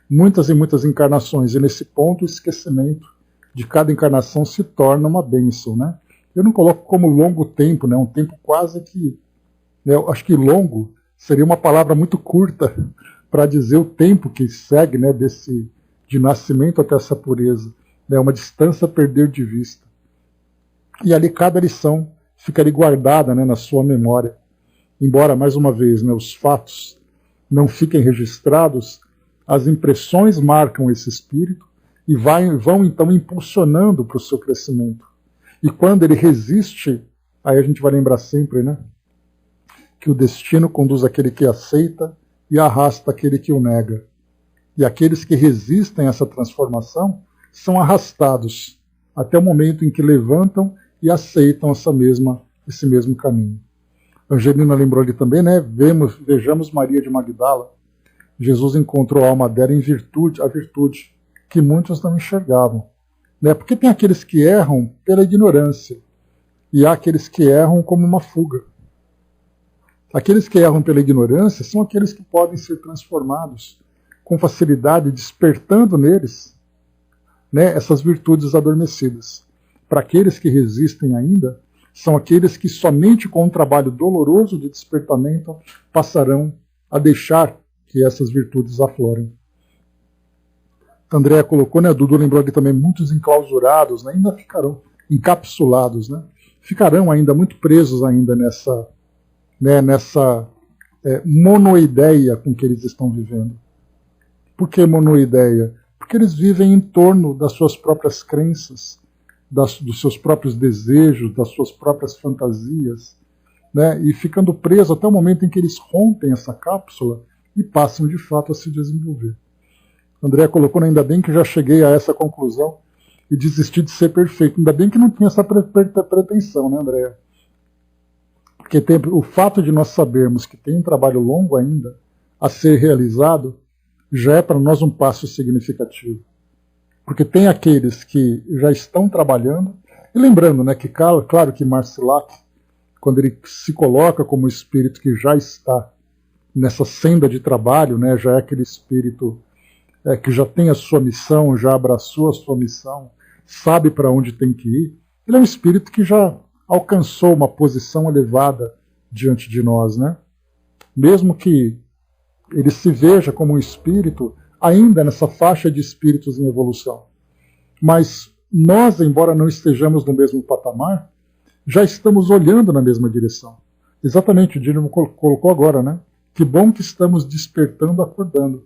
Speaker 1: Muitas e muitas encarnações, e nesse ponto o esquecimento de cada encarnação se torna uma bênção. Né? Eu não coloco como longo tempo, né, um tempo quase que... Eu acho que longo seria uma palavra muito curta para dizer o tempo que segue, né, de nascimento até essa pureza. É uma distância a perder de vista. E ali cada lição ficaria guardada, né, na sua memória. Embora, mais uma vez, né, os fatos não fiquem registrados, as impressões marcam esse espírito e vão então impulsionando para o seu crescimento. E quando ele resiste, aí a gente vai lembrar sempre, né, que o destino conduz aquele que aceita e arrasta aquele que o nega. E aqueles que resistem a essa transformação são arrastados até o momento em que levantam e aceitam esse mesmo caminho. Angelina lembrou ali também, né? Vejamos Maria de Magdala. Jesus encontrou a alma dela em a virtude que muitos não enxergavam. Né? Porque tem aqueles que erram pela ignorância e há aqueles que erram como uma fuga. Aqueles que erram pela ignorância são aqueles que podem ser transformados com facilidade, despertando neles, né, essas virtudes adormecidas. Para aqueles que resistem ainda, são aqueles que somente com um trabalho doloroso de despertamento passarão a deixar que essas virtudes aflorem. Andréa colocou, né, Dudu lembrou aqui também, muitos enclausurados, né, ainda ficarão encapsulados, né, ficarão ainda muito presos ainda nessa monoideia com que eles estão vivendo. Por que monoideia? Porque eles vivem em torno das suas próprias crenças, dos seus próprios desejos, das suas próprias fantasias, né? E ficando presos até o momento em que eles rompem essa cápsula e passam de fato a se desenvolver. André colocou, ainda bem que já cheguei a essa conclusão e desisti de ser perfeito. Ainda bem que não tinha essa pretensão, né, André? Porque o fato de nós sabermos que tem um trabalho longo ainda a ser realizado já é para nós um passo significativo. Porque tem aqueles que já estão trabalhando, e lembrando, né, que claro que Marcilac, quando ele se coloca como espírito que já está nessa senda de trabalho, né, já é aquele espírito que já tem a sua missão, já abraçou a sua missão, sabe para onde tem que ir, ele é um espírito que já alcançou uma posição elevada diante de nós, né? Mesmo que ele se veja como um espírito ainda nessa faixa de espíritos em evolução. Mas nós, embora não estejamos no mesmo patamar, já estamos olhando na mesma direção. Exatamente, o Dínamo colocou agora, né? Que bom que estamos despertando, acordando.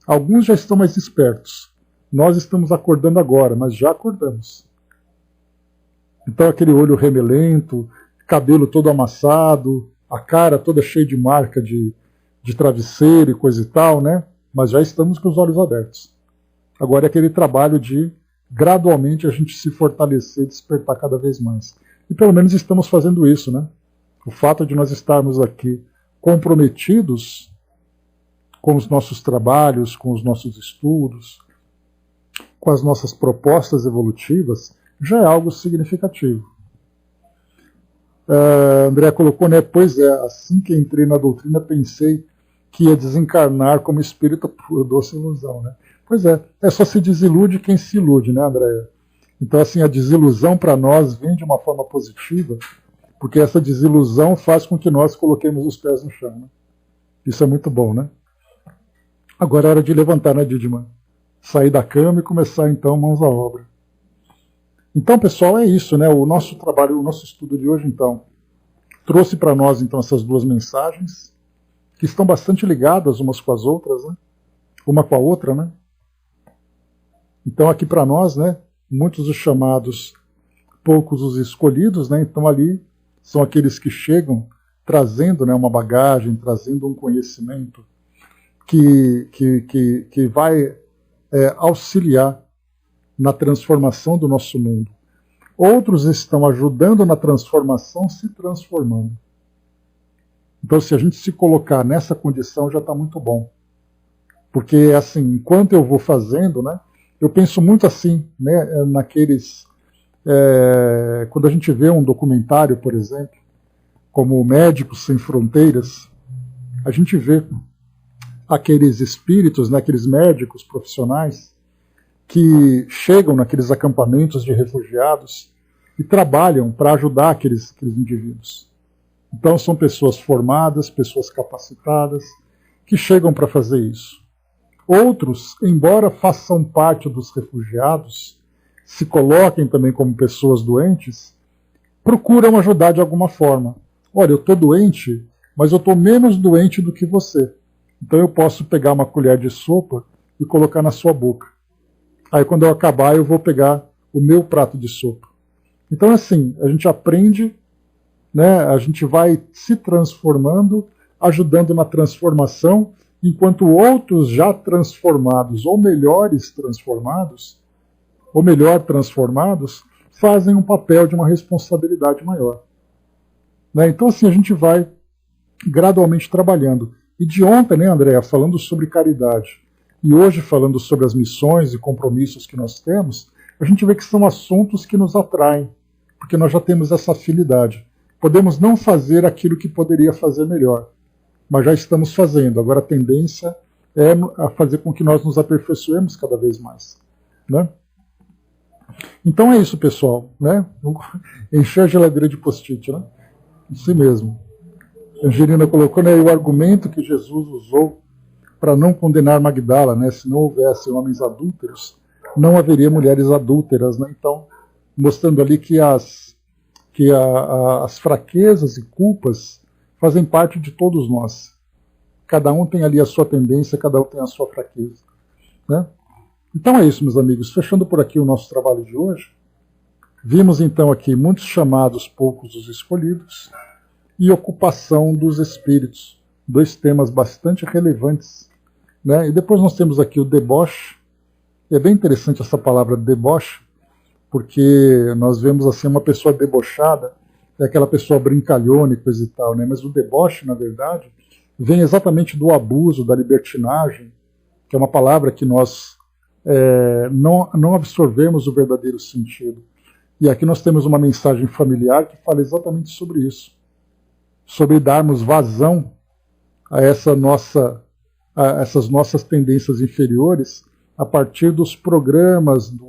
Speaker 1: Alguns já estão mais espertos. Nós estamos acordando agora, mas já acordamos. Então aquele olho remelento, cabelo todo amassado, a cara toda cheia de marca de travesseiro e coisa e tal, né? Mas já estamos com os olhos abertos. Agora é aquele trabalho de gradualmente a gente se fortalecer, despertar cada vez mais. E pelo menos estamos fazendo isso, né? O fato de nós estarmos aqui comprometidos com os nossos trabalhos, com os nossos estudos, com as nossas propostas evolutivas, já é algo significativo. André colocou, né? Pois é, assim que entrei na doutrina pensei que ia desencarnar como espírito puro, doce ilusão, né? Pois é só se desilude quem se ilude, né, André? Então, assim, a desilusão para nós vem de uma forma positiva, porque essa desilusão faz com que nós coloquemos os pés no chão, né? Isso é muito bom, né? Agora é hora de levantar, né, Didman? Sair da cama e começar, então, mãos à obra. Então, pessoal, é isso, né? O nosso trabalho, o nosso estudo de hoje, então, trouxe para nós, então, essas duas mensagens, que estão bastante ligadas umas com as outras, né? Uma com a outra, né? Então, aqui para nós, né? Muitos os chamados, poucos os escolhidos, né? Então, ali são aqueles que chegam trazendo, né, uma bagagem, trazendo um conhecimento que vai auxiliar na transformação do nosso mundo. Outros estão ajudando na transformação, se transformando. Então, se a gente se colocar nessa condição, já está muito bom. Porque, assim, enquanto eu vou fazendo, né, eu penso muito assim, né, naqueles... quando a gente vê um documentário, por exemplo, como Médicos Sem Fronteiras, a gente vê aqueles espíritos, né, aqueles médicos profissionais que chegam naqueles acampamentos de refugiados e trabalham para ajudar aqueles indivíduos. Então são pessoas formadas, pessoas capacitadas, que chegam para fazer isso. Outros, embora façam parte dos refugiados, se coloquem também como pessoas doentes, procuram ajudar de alguma forma. Olha, eu estou doente, mas eu estou menos doente do que você. Então eu posso pegar uma colher de sopa e colocar na sua boca. Aí quando eu acabar, eu vou pegar o meu prato de sopa. Então assim, a gente aprende, né, a gente vai se transformando, ajudando na transformação, enquanto outros já transformados, ou melhores transformados, ou melhor transformados, fazem um papel de uma responsabilidade maior. Né? Então assim, a gente vai gradualmente trabalhando. E de ontem, né, Andréa, falando sobre caridade, e hoje falando sobre as missões e compromissos que nós temos, a gente vê que são assuntos que nos atraem, porque nós já temos essa afinidade. Podemos não fazer aquilo que poderia fazer melhor, mas já estamos fazendo. Agora a tendência é a fazer com que nós nos aperfeiçoemos cada vez mais. Né? Então é isso, pessoal. Né? Encher a geladeira de post-it. Né? Isso mesmo. Angelina colocou, né, o argumento que Jesus usou para não condenar Magdala, né, se não houvesse homens adúlteros, não haveria mulheres adúlteras. Né? Então, mostrando ali que as fraquezas e culpas fazem parte de todos nós. Cada um tem ali a sua tendência, cada um tem a sua fraqueza. Né? Então é isso, meus amigos. Fechando por aqui o nosso trabalho de hoje, vimos então aqui muitos chamados, poucos os escolhidos, e ocupação dos espíritos. Dois temas bastante relevantes. Né? E depois nós temos aqui o deboche. É bem interessante essa palavra deboche, porque nós vemos assim uma pessoa debochada, é aquela pessoa brincalhona e coisa e tal, né? Mas o deboche, na verdade, vem exatamente do abuso, da libertinagem, que é uma palavra que nós não absorvemos o verdadeiro sentido. E aqui nós temos uma mensagem familiar que fala exatamente sobre isso, sobre darmos vazão a essas nossas tendências inferiores a partir dos programas,